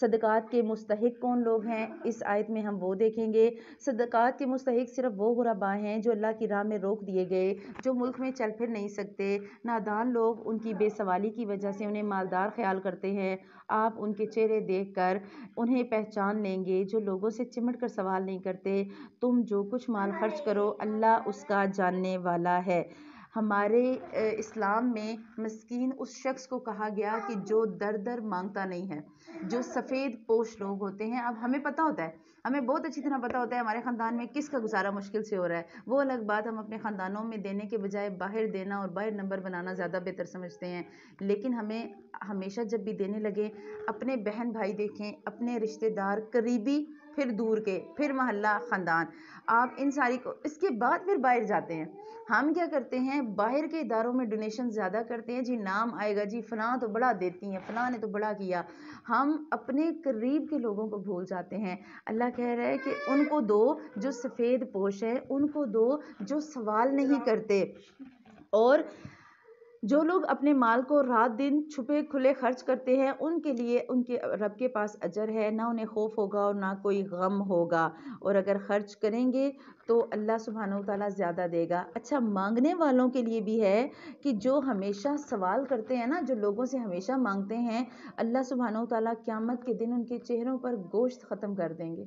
صدقات کے مستحق کون لوگ ہیں اس آیت میں ہم وہ دیکھیں گے۔ صدقات کے مستحق صرف وہ غرباء ہیں جو اللہ کی راہ میں روک دیے گئے، جو ملک میں چل پھر نہیں سکتے، نادان لوگ ان کی بے سوالی کی وجہ سے انہیں مالدار خیال کرتے ہیں۔ آپ ان کے چہرے دیکھ کر انہیں پہچان لیں گے جو لوگوں سے چمٹ کر سوال نہیں کرتے۔ تم جو کچھ مال خرچ کرو اللہ اس کا جاننے والا ہے۔ ہمارے اسلام میں مسکین اس شخص کو کہا گیا کہ جو در در مانگتا نہیں ہے، جو سفید پوش لوگ ہوتے ہیں۔ اب ہمیں پتہ ہوتا ہے، ہمیں بہت اچھی طرح پتہ ہوتا ہے ہمارے خاندان میں کس کا گزارا مشکل سے ہو رہا ہے، وہ الگ بات، ہم اپنے خاندانوں میں دینے کے بجائے باہر دینا اور باہر نمبر بنانا زیادہ بہتر سمجھتے ہیں۔ لیکن ہمیں ہمیشہ جب بھی دینے لگے اپنے بہن بھائی دیکھیں، اپنے رشتہ دار قریبی، پھر دور کے، پھر محلہ، خاندان، آپ ان ساری کو، اس کے بعد پھر باہر جاتے ہیں۔ ہم کیا کرتے ہیں باہر کے اداروں میں ڈونیشن زیادہ کرتے ہیں، جی نام آئے گا، جی فلاں تو بڑا دیتی ہیں، فلاں نے تو بڑا کیا، ہم اپنے قریب کے لوگوں کو بھول جاتے ہیں۔ اللہ کہہ رہا ہے کہ ان کو دو جو سفید پوش ہے، ان کو دو جو سوال نہیں کرتے، اور جو لوگ اپنے مال کو رات دن چھپے کھلے خرچ کرتے ہیں ان کے لیے ان کے رب کے پاس اجر ہے، نہ انہیں خوف ہوگا اور نہ کوئی غم ہوگا، اور اگر خرچ کریں گے تو اللہ سبحانہ و تعالیٰ زیادہ دے گا۔ اچھا، مانگنے والوں کے لیے بھی ہے کہ جو ہمیشہ سوال کرتے ہیں نا، جو لوگوں سے ہمیشہ مانگتے ہیں، اللہ سبحانہ و تعالیٰ قیامت کے دن ان کے چہروں پر گوشت ختم کر دیں گے۔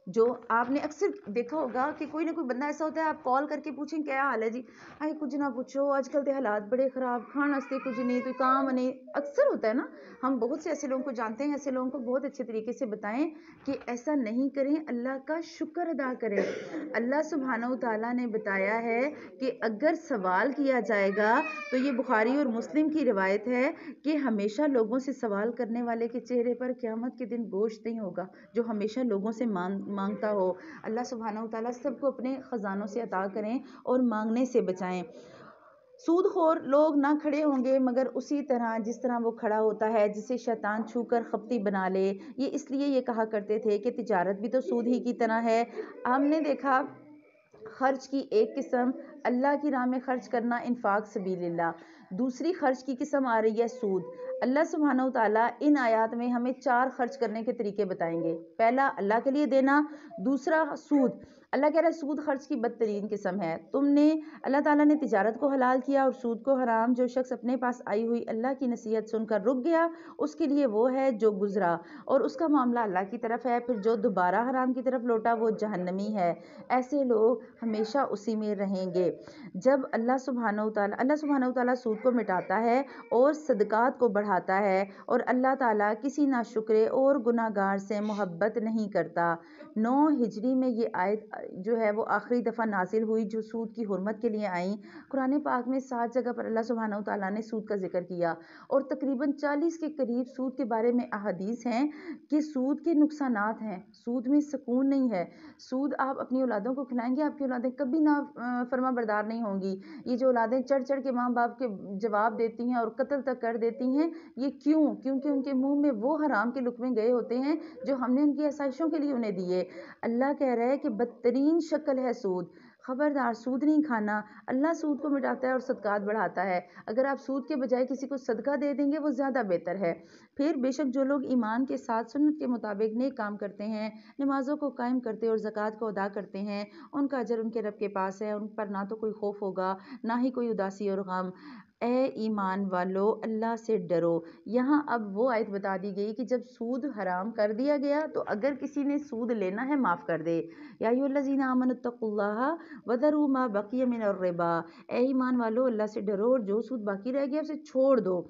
جو آپ نے اکثر دیکھا ہوگا کہ کوئی نہ کوئی بندہ ایسا ہوتا ہے، آپ کال کر کے پوچھیں کیا حال ہے جی، آئے کچھ نہ پوچھو، آج کل تے حالات بڑے خراب، کھان ہستے کچھ نہیں، تو کام نہیں، اکثر ہوتا ہے نا۔ ہم بہت سے ایسے لوگوں کو جانتے ہیں، ایسے لوگوں کو بہت اچھے طریقے سے بتائیں کہ ایسا نہیں کریں، اللہ کا شکر ادا کریں۔ اللہ سبحانہ و تعالیٰ نے بتایا ہے کہ اگر سوال کیا جائے گا تو یہ بخاری اور مسلم کی روایت ہے کہ ہمیشہ لوگوں سے سوال کرنے والے کے چہرے پر قیامت کے دن گوشت نہیں ہوگا، جو ہمیشہ لوگوں سے مانگتا ہو۔ اللہ سبحانہ و تعالیٰ سب کو اپنے خزانوں سے عطا کریں اور مانگنے سے بچائیں۔ سود خور لوگ نہ کھڑے ہوں گے مگر اسی طرح جس طرح وہ کھڑا ہوتا ہے جسے شیطان چھو کر خپتی بنا لے۔ یہ اس لیے یہ کہا کرتے تھے کہ تجارت بھی تو سود ہی کی طرح ہے۔ ہم نے دیکھا خرچ کی ایک قسم اللہ کی راہ میں خرچ کرنا، انفاق سبیل اللہ، دوسری خرچ کی قسم آ رہی ہے سود۔ اللہ سبحانہ و تعالیٰ ان آیات میں ہمیں 4 خرچ کرنے کے طریقے بتائیں گے۔ پہلا اللہ کے لیے دینا، دوسرا سود۔ اللہ کہہ رہا ہے سود خرچ کی بدترین قسم ہے۔ تم نے، اللہ تعالیٰ نے تجارت کو حلال کیا اور سود کو حرام۔ جو شخص اپنے پاس آئی ہوئی اللہ کی نصیحت سن کر رک گیا اس کے لیے وہ ہے جو گزرا اور اس کا معاملہ اللہ کی طرف ہے، پھر جو دوبارہ حرام کی طرف لوٹا وہ جہنمی ہے۔ ایسے لوگ ہمیشہ اسی میں رہیں گے۔ جب اللہ سبحانہ و تعالیٰ سود کو مٹاتا ہے اور صدقات کو بڑھاتا ہے، اور اللہ تعالیٰ کسی ناشکرے اور گناہ گار سے محبت نہیں کرتا۔ 9 ہجری میں یہ آیت جو ہے وہ آخری دفعہ نازل ہوئی جو سود کی حرمت کے لیے آئیں۔ قرآن پاک میں 7 جگہ پر اللہ سبحانہ و تعالیٰ نے سود کا ذکر کیا، اور تقریباً 40 کے قریب سود کے بارے میں احادیث ہیں کہ سود کے نقصانات ہیں، سود میں سکون نہیں ہے۔ سود آپ اپنی اولادوں کو کھلائیں گے، آپ کی اولادیں کبھی نہ فرما بردار نہیں ہوں گی۔ یہ جو اولادیں چڑھ چڑھ کے ماں باپ کے جواب دیتی ہیں اور قتل تک کر دیتی ہیں، یہ کیوں؟ کیونکہ ان کے منہ میں وہ حرام کے لقمے گئے ہوتے ہیں جو ہم نے ان کی آسائشوں کے لیے انہیں دیے۔ اللہ کہہ رہا ہے کہ بدترین شکل ہے سود، خبردار سود نہیں کھانا۔ اللہ سود کو مٹاتا ہے اور صدقات بڑھاتا ہے۔ اگر آپ سود کے بجائے کسی کو صدقہ دے دیں گے وہ زیادہ بہتر ہے۔ پھر بے شک جو لوگ ایمان کے ساتھ سنت کے مطابق نیک کام کرتے ہیں، نمازوں کو قائم کرتے اور زکوٰۃ کو ادا کرتے ہیں، ان کا اجر ان کے رب کے پاس ہے، ان پر نہ تو کوئی خوف ہوگا نہ ہی کوئی اداسی اور غم۔ اے ایمان والو اللہ سے ڈرو۔ یہاں اب وہ آیت بتا دی گئی کہ جب سود حرام کر دیا گیا تو اگر کسی نے سود لینا ہے معاف کر دے۔ یا ایھا الذین آمنوا اتقوا اللہ وذروا ما بقی من الربا، اے ایمان والو اللہ سے ڈرو اور جو سود باقی رہ گیا اسے چھوڑ دو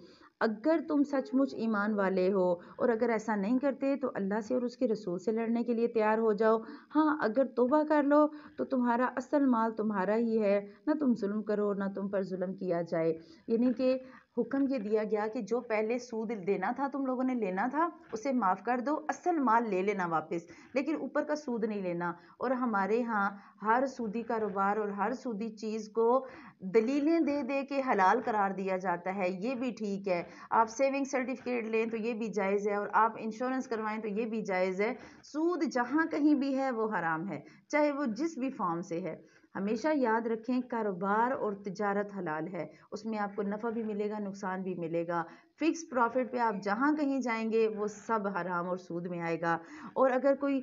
اگر تم سچ مچ ایمان والے ہو، اور اگر ایسا نہیں کرتے تو اللہ سے اور اس کے رسول سے لڑنے کے لیے تیار ہو جاؤ۔ ہاں اگر توبہ کر لو تو تمہارا اصل مال تمہارا ہی ہے، نہ تم ظلم کرو اور نہ تم پر ظلم کیا جائے۔ یعنی کہ حکم یہ دیا گیا کہ جو پہلے سود دینا تھا تم لوگوں نے لینا تھا اسے معاف کر دو، اصل مال لے لینا واپس، لیکن اوپر کا سود نہیں لینا۔ اور ہمارے ہاں ہر سودی کاروبار اور ہر سودی چیز کو دلیلیں دے دے کے حلال قرار دیا جاتا ہے، یہ بھی ٹھیک ہے۔ آپ سیونگ سرٹیفکیٹ لیں تو یہ بھی جائز ہے، اور آپ انشورنس کروائیں تو یہ بھی جائز ہے۔ سود جہاں کہیں بھی ہے وہ حرام ہے، چاہے وہ جس بھی فارم سے ہے۔ ہمیشہ یاد رکھیں کاروبار اور تجارت حلال ہے، اس میں آپ کو نفع بھی ملے گا، نقصان بھی ملے گا۔ فکس پروفٹ پہ آپ جہاں کہیں جائیں گے وہ سب حرام اور سود میں آئے گا۔ اور اگر کوئی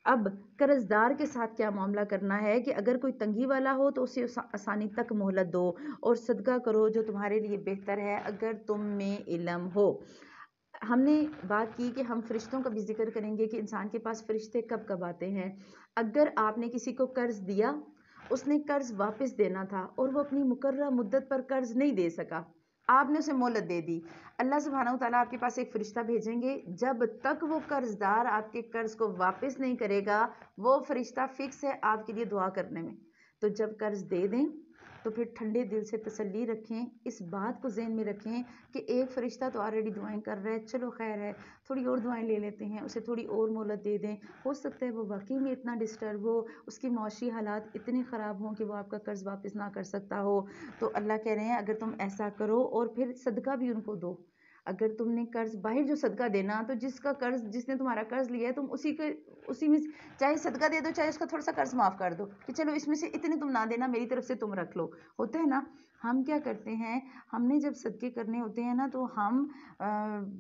اب قرض دار کے ساتھ کیا معاملہ کرنا ہے کہ اگر کوئی تنگی والا ہو تو اسے آسانی تک مہلت دو اور صدقہ کرو جو تمہارے لیے بہتر ہے اگر تم میں علم ہو۔ ہم نے بات کی کہ ہم فرشتوں کا بھی ذکر کریں گے کہ انسان کے پاس فرشتے کب کب آتے ہیں۔ اگر آپ نے کسی کو قرض دیا، اس نے قرض واپس دینا تھا اور وہ اپنی مقررہ مدت پر قرض نہیں دے سکا، آپ نے اسے مہلت دے دی، اللہ سبحانہ و تعالیٰ آپ کے پاس ایک فرشتہ بھیجیں گے، جب تک وہ قرض دار آپ کے قرض کو واپس نہیں کرے گا وہ فرشتہ فکس ہے آپ کے لیے دعا کرنے میں۔ تو جب قرض دے دیں تو پھر ٹھنڈے دل سے تسلی رکھیں، اس بات کو ذہن میں رکھیں کہ ایک فرشتہ تو آلریڈی دعائیں کر رہا ہے، چلو خیر ہے تھوڑی اور دعائیں لے لیتے ہیں، اسے تھوڑی اور مہلت دے دیں، ہو سکتا ہے وہ واقعی میں اتنا ڈسٹرب ہو، اس کی معاشی حالات اتنے خراب ہوں کہ وہ آپ کا قرض واپس نہ کر سکتا ہو۔ تو اللہ کہہ رہے ہیں اگر تم ایسا کرو اور پھر صدقہ بھی ان کو دو۔ اگر تم نے قرض باہر جو صدقہ دینا تو جس نے تمہارا قرض لیا ہے تم اسی میں چاہے صدقہ دے دو، چاہے اس کا تھوڑا سا قرض معاف کر دو کہ چلو اس میں سے اتنے تم نہ دینا، میری طرف سے تم رکھ لو۔ ہوتا ہے نا، ہم کیا کرتے ہیں، ہم نے جب صدقے کرنے ہوتے ہیں نا تو ہم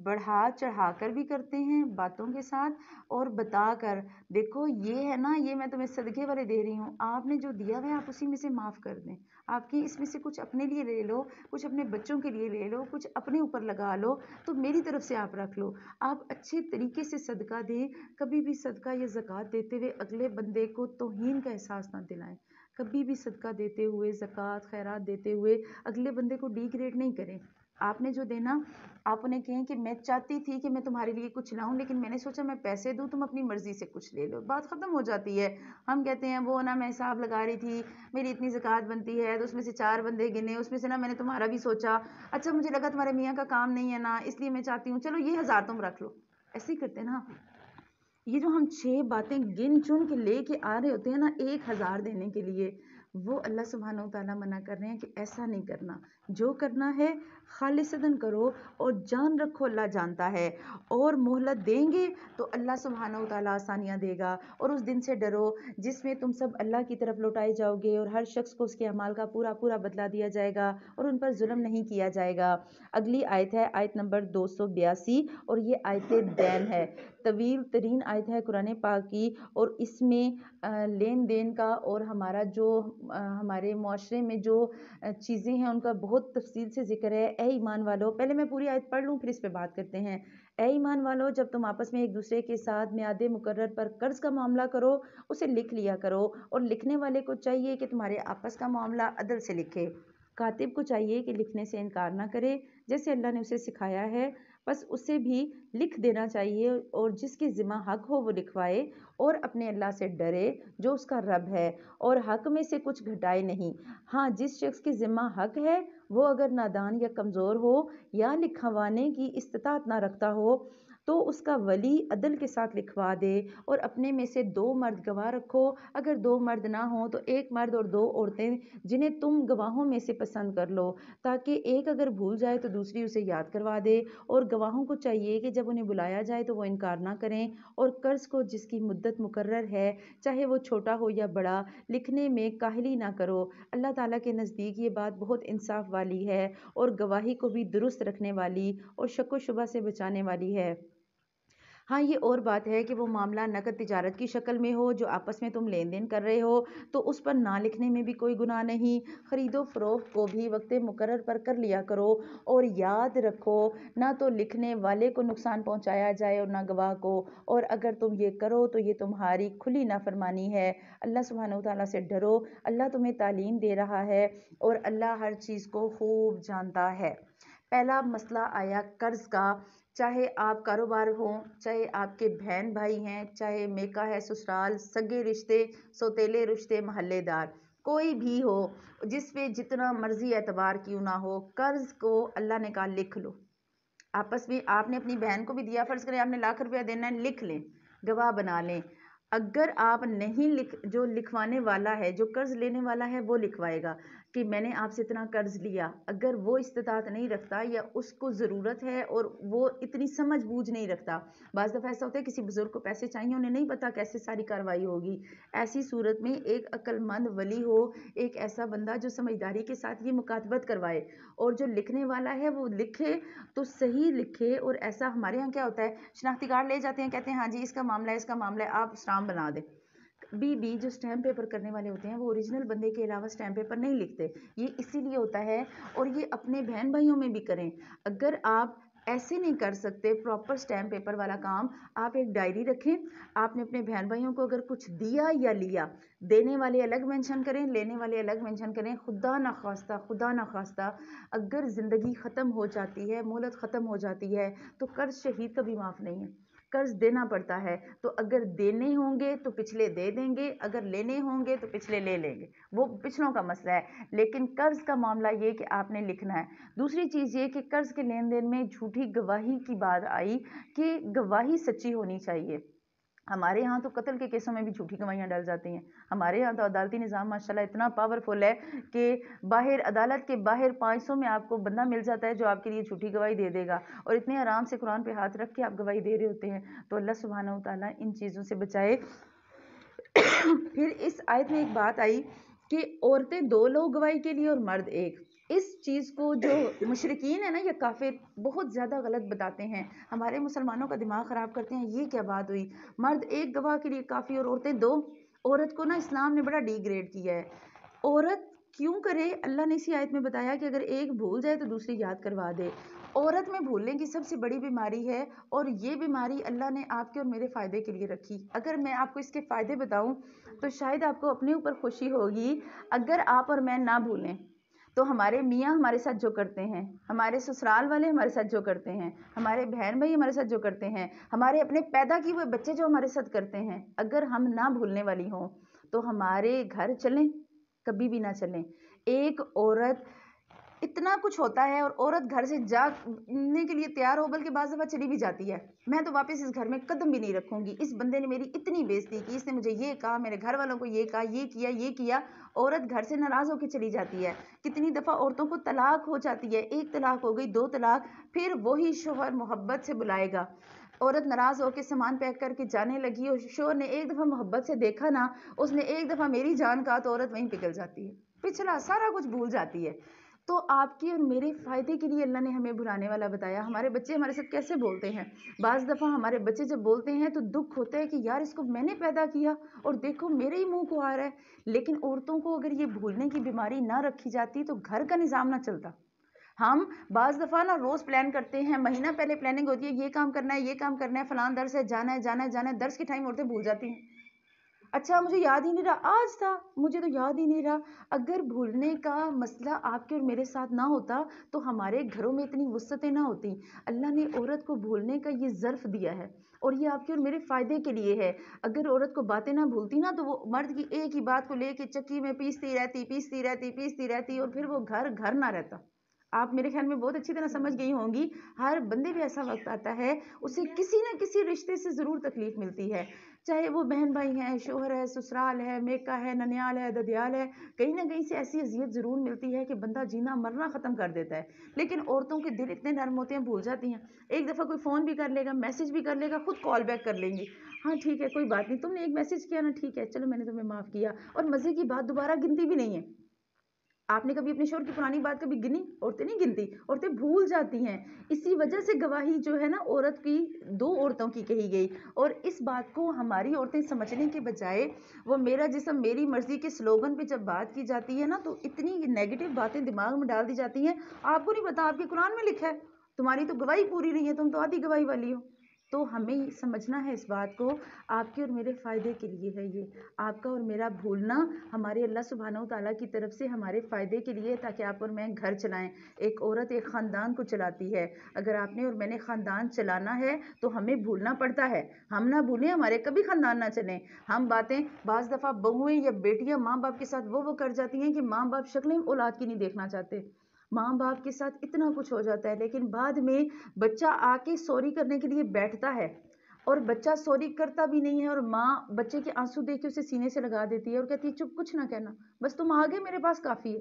بڑھا چڑھا کر بھی کرتے ہیں باتوں کے ساتھ اور بتا کر، دیکھو یہ ہے نا، یہ میں تمہیں صدقے والے دے رہی ہوں، آپ نے جو دیا ہے آپ اسی میں سے معاف کر دیں، آپ کی اس میں سے کچھ اپنے لیے لے لو، کچھ اپنے بچوں کے لیے لے لو، کچھ اپنے اوپر لگا لو، تو میری طرف سے آپ رکھ لو۔ آپ اچھے طریقے سے صدقہ دیں، کبھی بھی صدقہ یا زکوٰۃ دیتے ہوئے اگلے بندے کو توہین کا احساس نہ دلائیں، کبھی بھی صدقہ دیتے ہوئے، زکوٰۃ خیرات دیتے ہوئے اگلے بندے کو ڈی گریڈ نہیں کریں۔ آپ نے جو دینا، آپ انہیں کہیں کہ میں چاہتی تھی کہ میں تمہارے لیے کچھ لاؤں لیکن میں نے سوچا میں پیسے دوں، تم اپنی مرضی سے کچھ لے لو، بات ختم ہو جاتی ہے۔ ہم کہتے ہیں وہ نا میں حساب لگا رہی تھی، میری اتنی زکوٰۃ بنتی ہے تو اس میں سے 4 بندے گنے، اس میں سے نا میں نے تمہارا بھی سوچا، اچھا مجھے لگا تمہارے میاں کا کام نہیں ہے نا اس لیے میں چاہتی ہوں چلو یہ 1000 تم رکھ لو، ایسے ہی کرتے ہیں نا۔ یہ جو ہم 6 باتیں گن چن کے لے کے آ رہے ہوتے ہیں نا 1000 دینے کے لیے، وہ اللہ سبحانہ و تعالیٰ منع کر رہے ہیں کہ ایسا نہیں کرنا، جو کرنا ہے خالصتاً کرو اور جان رکھو اللہ جانتا ہے، اور مہلت دیں گے تو اللہ سبحانہ و تعالیٰ آسانیاں دے گا، اور اس دن سے ڈرو جس میں تم سب اللہ کی طرف لوٹائے جاؤ گے اور ہر شخص کو اس کے اعمال کا پورا پورا بدلہ دیا جائے گا اور ان پر ظلم نہیں کیا جائے گا۔ اگلی آیت ہے آیت نمبر 282 اور یہ آیت دین ہے، طویل ترین آیت ہے قرآن پاک کی، اور اس میں لین دین کا اور ہمارا جو ہمارے معاشرے میں جو چیزیں ہیں ان کا بہت تفصیل سے ذکر ہے۔ اے ایمان والو، پہلے میں پوری آیت پڑھ لوں پھر اس پہ بات کرتے ہیں۔ اے ایمان والو، جب تم آپس میں ایک دوسرے کے ساتھ میعاد مقرر پر قرض کا معاملہ کرو اسے لکھ لیا کرو، اور لکھنے والے کو چاہیے کہ تمہارے آپس کا معاملہ عدل سے لکھے، کاتب کو چاہیے کہ لکھنے سے انکار نہ کرے جیسے اللہ نے اسے سکھایا ہے، بس اسے بھی لکھ دینا چاہیے، اور جس کے ذمہ حق ہو وہ لکھوائے اور اپنے اللہ سے ڈرے جو اس کا رب ہے، اور حق میں سے کچھ گھٹائے نہیں۔ ہاں، جس شخص کے ذمہ حق ہے وہ اگر نادان یا کمزور ہو یا لکھوانے کی استطاعت نہ رکھتا ہو تو اس کا ولی عدل کے ساتھ لکھوا دے، اور اپنے میں سے 2 مرد گواہ رکھو، اگر 2 مرد نہ ہوں تو 1 مرد اور 2 عورتیں جنہیں تم گواہوں میں سے پسند کر لو، تاکہ ایک اگر بھول جائے تو دوسری اسے یاد کروا دے، اور گواہوں کو چاہیے کہ جب انہیں بلایا جائے تو وہ انکار نہ کریں، اور قرض کو جس کی مدت مقرر ہے چاہے وہ چھوٹا ہو یا بڑا لکھنے میں کاہلی نہ کرو، اللہ تعالیٰ کے نزدیک یہ بات بہت انصاف والی ہے اور گواہی کو بھی درست رکھنے والی اور شک و شبہ سے بچانے والی ہے۔ ہاں، یہ اور بات ہے کہ وہ معاملہ نقد تجارت کی شکل میں ہو جو آپس میں تم لین دین کر رہے ہو تو اس پر نہ لکھنے میں بھی کوئی گناہ نہیں، خرید و فروخت کو بھی وقت مقرر پر کر لیا کرو، اور یاد رکھو نہ تو لکھنے والے کو نقصان پہنچایا جائے اور نہ گواہ کو، اور اگر تم یہ کرو تو یہ تمہاری کھلی نافرمانی ہے۔ اللہ سبحانہ و تعالیٰ سے ڈرو، اللہ تمہیں تعلیم دے رہا ہے اور اللہ ہر چیز کو خوب جانتا ہے۔ پہلا مسئلہ آیا قرض کا، چاہے آپ کاروبار ہوں، چاہے آپ کے بہن بھائی ہیں، چاہے میکا ہے، سسرال، سگے رشتے، سوتیلے رشتے، محلے دار، کوئی بھی ہو، جس پہ جتنا مرضی اعتبار کیوں نہ ہو، قرض کو اللہ نے کہا لکھ لو۔ آپس میں آپ نے اپنی بہن کو بھی دیا، فرض کریں آپ نے 1,00,000 روپیہ دینا ہے، لکھ لیں، گواہ بنا لیں۔ اگر آپ نہیں جو لکھوانے والا ہے، جو قرض لینے والا ہے وہ لکھوائے گا، کہ میں نے آپ سے اتنا قرض لیا، اگر وہ استطاعت نہیں رکھتا یا اس کو ضرورت ہے اور وہ اتنی سمجھ بوجھ نہیں رکھتا، بعض دفعہ ایسا ہوتا ہے کسی بزرگ کو پیسے چاہیے، انہیں نہیں پتا کیسے ساری کارروائی ہوگی، ایسی صورت میں ایک عقل مند ولی ہو، ایک ایسا بندہ جو سمجھداری کے ساتھ یہ مکاتبت کروائے، اور جو لکھنے والا ہے وہ لکھے تو صحیح لکھے۔ اور ایسا ہمارے ہاں کیا ہوتا ہے، شناختی کارڈ لے جاتے ہیں، کہتے ہیں ہاں جی اس کا معاملہ ہے، اس کا معاملہ ہے، آپ اسٹامپ بنا دیں۔ جو اسٹیمپ پیپر کرنے والے ہوتے ہیں وہ اوریجنل بندے کے علاوہ اسٹیمپ پیپر نہیں لکھتے، یہ اسی لیے ہوتا ہے، اور یہ اپنے بہن بھائیوں میں بھی کریں۔ اگر آپ ایسے نہیں کر سکتے پراپر اسٹیمپ پیپر والا کام، آپ ایک ڈائری رکھیں، آپ نے اپنے بہن بھائیوں کو اگر کچھ دیا یا لیا، دینے والے الگ مینشن کریں، لینے والے الگ مینشن کریں۔ خدا نخواستہ اگر زندگی ختم ہو جاتی ہے، مہلت ختم ہو جاتی ہے، تو قرض شہید کبھی معاف نہیں ہے، قرض دینا پڑتا ہے، تو اگر دینے ہوں گے تو پچھلے دے دیں گے، اگر لینے ہوں گے تو پچھلے لے لیں گے، وہ پچھلوں کا مسئلہ ہے، لیکن قرض کا معاملہ یہ کہ آپ نے لکھنا ہے۔ دوسری چیز یہ کہ قرض کے لین دین میں جھوٹی گواہی کی بات آئی کہ گواہی سچی ہونی چاہیے۔ ہمارے ہاں تو قتل کے کیسوں میں بھی جھوٹی گواہیاں ڈال جاتی ہیں، ہمارے ہاں تو عدالتی نظام ماشاءاللہ اتنا پاورفل ہے کہ باہر عدالت کے باہر 500 میں آپ کو بندہ مل جاتا ہے جو آپ کے لیے جھوٹی گواہی دے دے گا، اور اتنے آرام سے قرآن پہ ہاتھ رکھ کے آپ گواہی دے رہے ہوتے ہیں۔ تو اللہ سبحانہ و تعالیٰ ان چیزوں سے بچائے۔ پھر اس آیت میں ایک بات آئی کہ عورتیں 2 لوگ گواہی کے لیے اور مرد ایک۔ اس چیز کو جو مشرکین ہیں نا یا کافر بہت زیادہ غلط بتاتے ہیں، ہمارے مسلمانوں کا دماغ خراب کرتے ہیں، یہ کیا بات ہوئی، مرد ایک گواہ کے لیے کافی اور عورتیں 2۔ عورت کو نا اسلام نے بڑا ڈی گریڈ کیا ہے۔ عورت کیوں کرے، اللہ نے اسی آیت میں بتایا کہ اگر ایک بھول جائے تو دوسری یاد کروا دے۔ عورت میں بھولنے کی سب سے بڑی بیماری ہے، اور یہ بیماری اللہ نے آپ کے اور میرے فائدے کے لیے رکھی۔ اگر میں آپ کو اس کے فائدے بتاؤں تو شاید آپ کو اپنے اوپر خوشی ہوگی۔ اگر آپ اور میں نہ بھولیں تو ہمارے میاں ہمارے ساتھ جو کرتے ہیں، ہمارے سسرال والے ہمارے ساتھ جو کرتے ہیں، ہمارے بہن بھائی ہمارے ساتھ جو کرتے ہیں، ہمارے اپنے پیدا کیے ہوئے بچے جو ہمارے ساتھ کرتے ہیں، اگر ہم نہ بھولنے والی ہوں تو ہمارے گھر چلیں، کبھی بھی نہ چلیں۔ ایک عورت اتنا کچھ ہوتا ہے، اور عورت گھر سے جانے کے لیے تیار ہو، بلکہ بعض دفعہ چلی بھی جاتی ہے، میں تو واپس اس گھر میں قدم بھی نہیں رکھوں گی، اس بندے نے میری اتنی بےزتی کی، اس نے مجھے یہ کہا، میرے گھر والوں کو یہ کہا، یہ کیا۔ عورت گھر سے ناراض ہو کے چلی جاتی ہے۔ کتنی دفعہ عورتوں کو طلاق ہو جاتی ہے، 1 طلاق ہو گئی، 2 طلاق، پھر وہی شوہر محبت سے بلائے گا۔ عورت ناراض ہو کے سامان پیک کر کے جانے لگی، اور شوہر نے ایک دفعہ محبت سے دیکھا نا، اس نے ایک دفعہ میری جان کہا، تو عورت وہیں پگھل جاتی ہے، پچھلا سارا کچھ بھول جاتی ہے۔ تو آپ کے اور میرے فائدے کے لیے اللہ نے ہمیں بھلانے والا بتایا۔ ہمارے بچے ہمارے ساتھ کیسے بولتے ہیں، بعض دفعہ ہمارے بچے جب بولتے ہیں تو دکھ ہوتا ہے کہ یار اس کو میں نے پیدا کیا اور دیکھو میرے ہی منہ کو آ رہا ہے۔ لیکن عورتوں کو اگر یہ بھولنے کی بیماری نہ رکھی جاتی تو گھر کا نظام نہ چلتا۔ ہم بعض دفعہ نا روز پلان کرتے ہیں، مہینہ پہلے پلاننگ ہوتی ہے، یہ کام کرنا ہے، یہ کام کرنا ہے، فلان درس ہے، جانا ہے، درس کے ٹائم عورتیں بھول جاتی ہیں، اچھا مجھے یاد ہی نہیں رہا، آج تھا مجھے تو یاد ہی نہیں رہا۔ اگر بھولنے کا مسئلہ آپ کے اور میرے ساتھ نہ ہوتا تو ہمارے گھروں میں اتنی وسعتیں نہ ہوتی۔ اللہ نے عورت کو بھولنے کا یہ ظرف دیا ہے، اور یہ آپ کے اور میرے فائدے کے لیے ہے۔ اگر عورت کو باتیں نہ بھولتی نا تو وہ مرد کی ایک ہی بات کو لے کے چکی میں پیستی رہتی اور پھر وہ گھر نہ رہتا۔ آپ میرے خیال میں بہت اچھی طرح سمجھ گئی ہوں گی، ہر بندے بھی ایسا وقت آتا ہے اسے کسی نہ کسی رشتے سے ضرور تکلیف ملتی ہے، چاہے وہ بہن بھائی ہیں، شوہر ہے، سسرال ہے، میکا ہے، ننیال ہے، ددیال ہے، کہیں نہ کہیں سے ایسی اذیت ضرور ملتی ہے کہ بندہ جینا مرنا ختم کر دیتا ہے۔ لیکن عورتوں کے دل اتنے نرم ہوتے ہیں، بھول جاتی ہیں، ایک دفعہ کوئی فون بھی کر لے گا، میسج بھی کر لے گا، خود کال بیک کر لیں گی، ہاں ٹھیک ہے کوئی بات نہیں، تم نے ایک میسج کیا نا، ٹھیک ہے چلو میں نے تمہیں معاف کیا، اور مزے کی بات دوبارہ گنتی بھی نہیں ہے۔ آپ نے کبھی اپنے شوہر کی پرانی بات کبھی گنی؟ عورتیں نہیں گنتی، عورتیں بھول جاتی ہیں۔ اسی وجہ سے گواہی جو ہے نا عورت کی 2 عورتوں کی کہی گئی، اور اس بات کو ہماری عورتیں سمجھنے کے بجائے وہ میرا جسم میری مرضی کے سلوگن پہ جب بات کی جاتی ہے نا تو اتنی نیگیٹو باتیں دماغ میں ڈال دی جاتی ہیں۔ آپ کو نہیں پتا، آپ کے قرآن میں لکھا ہے تمہاری تو گواہی پوری نہیں ہے، تم تو آدھی گواہی والی ہو۔ تو ہمیں سمجھنا ہے اس بات کو، آپ کے اور میرے فائدے کے لیے ہے یہ، آپ کا اور میرا بھولنا ہمارے اللہ سبحانہ و تعالیٰ کی طرف سے ہمارے فائدے کے لیے، تاکہ آپ اور میں گھر چلائیں۔ ایک عورت ایک خاندان کو چلاتی ہے، اگر آپ نے اور میں نے خاندان چلانا ہے تو ہمیں بھولنا پڑتا ہے، ہم نہ بھولیں ہمارے کبھی خاندان نہ چلیں۔ ہم باتیں بعض دفعہ بہویں یا بیٹیاں ماں باپ کے ساتھ وہ کر جاتی ہیں کہ ماں باپ شکلیں اولاد کی نہیں دیکھنا چاہتے، ماں باپ کے ساتھ اتنا کچھ ہو جاتا ہے، لیکن بعد میں بچہ آ کے سوری کرنے کے لیے بیٹھتا ہے اور بچہ سوری کرتا بھی نہیں ہے، اور ماں بچے کے آنسو دیکھ کے اسے سینے سے لگا دیتی ہے اور کہتی ہے چپ کچھ نہ کہنا، بس تم آ گئے میرے پاس کافی ہے۔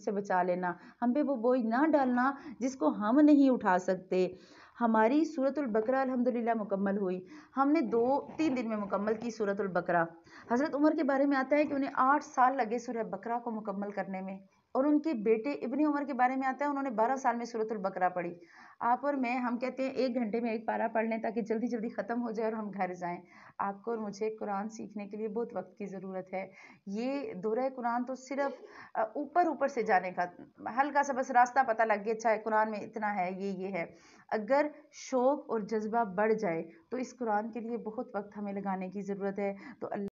سے بچا لینا، ہم پہ وہ بوجھ نہ ڈالنا جس کو ہم نہیں اٹھا سکتے۔ ہماری سورۃ البقرہ الحمدللہ مکمل ہوئی، ہم نے 3 دن میں مکمل کی سورۃ البقرہ۔ حضرت عمر کے بارے میں آتا ہے کہ انہیں 8 سال لگے سورہ بقرہ کو مکمل کرنے میں، اور ان کے بیٹے ابن عمر کے بارے میں آتا ہے انہوں نے 12 سال میں سورۃ البقرہ پڑھی۔ آپ اور میں، ہم کہتے ہیں 1 گھنٹے میں ایک پارہ پڑھ لیں تاکہ جلدی جلدی ختم ہو جائے اور ہم گھر جائیں۔ آپ کو اور مجھے قرآن سیکھنے کے لیے بہت وقت کی ضرورت ہے۔ یہ دورہ قرآن تو صرف اوپر سے جانے کا، ہلکا سا بس راستہ پتہ لگ گیا، اچھا ہے قرآن میں اتنا ہے، یہ ہے۔ اگر شوق اور جذبہ بڑھ جائے تو اس قرآن کے لیے بہت وقت ہمیں لگانے کی ضرورت ہے۔ تو اللہ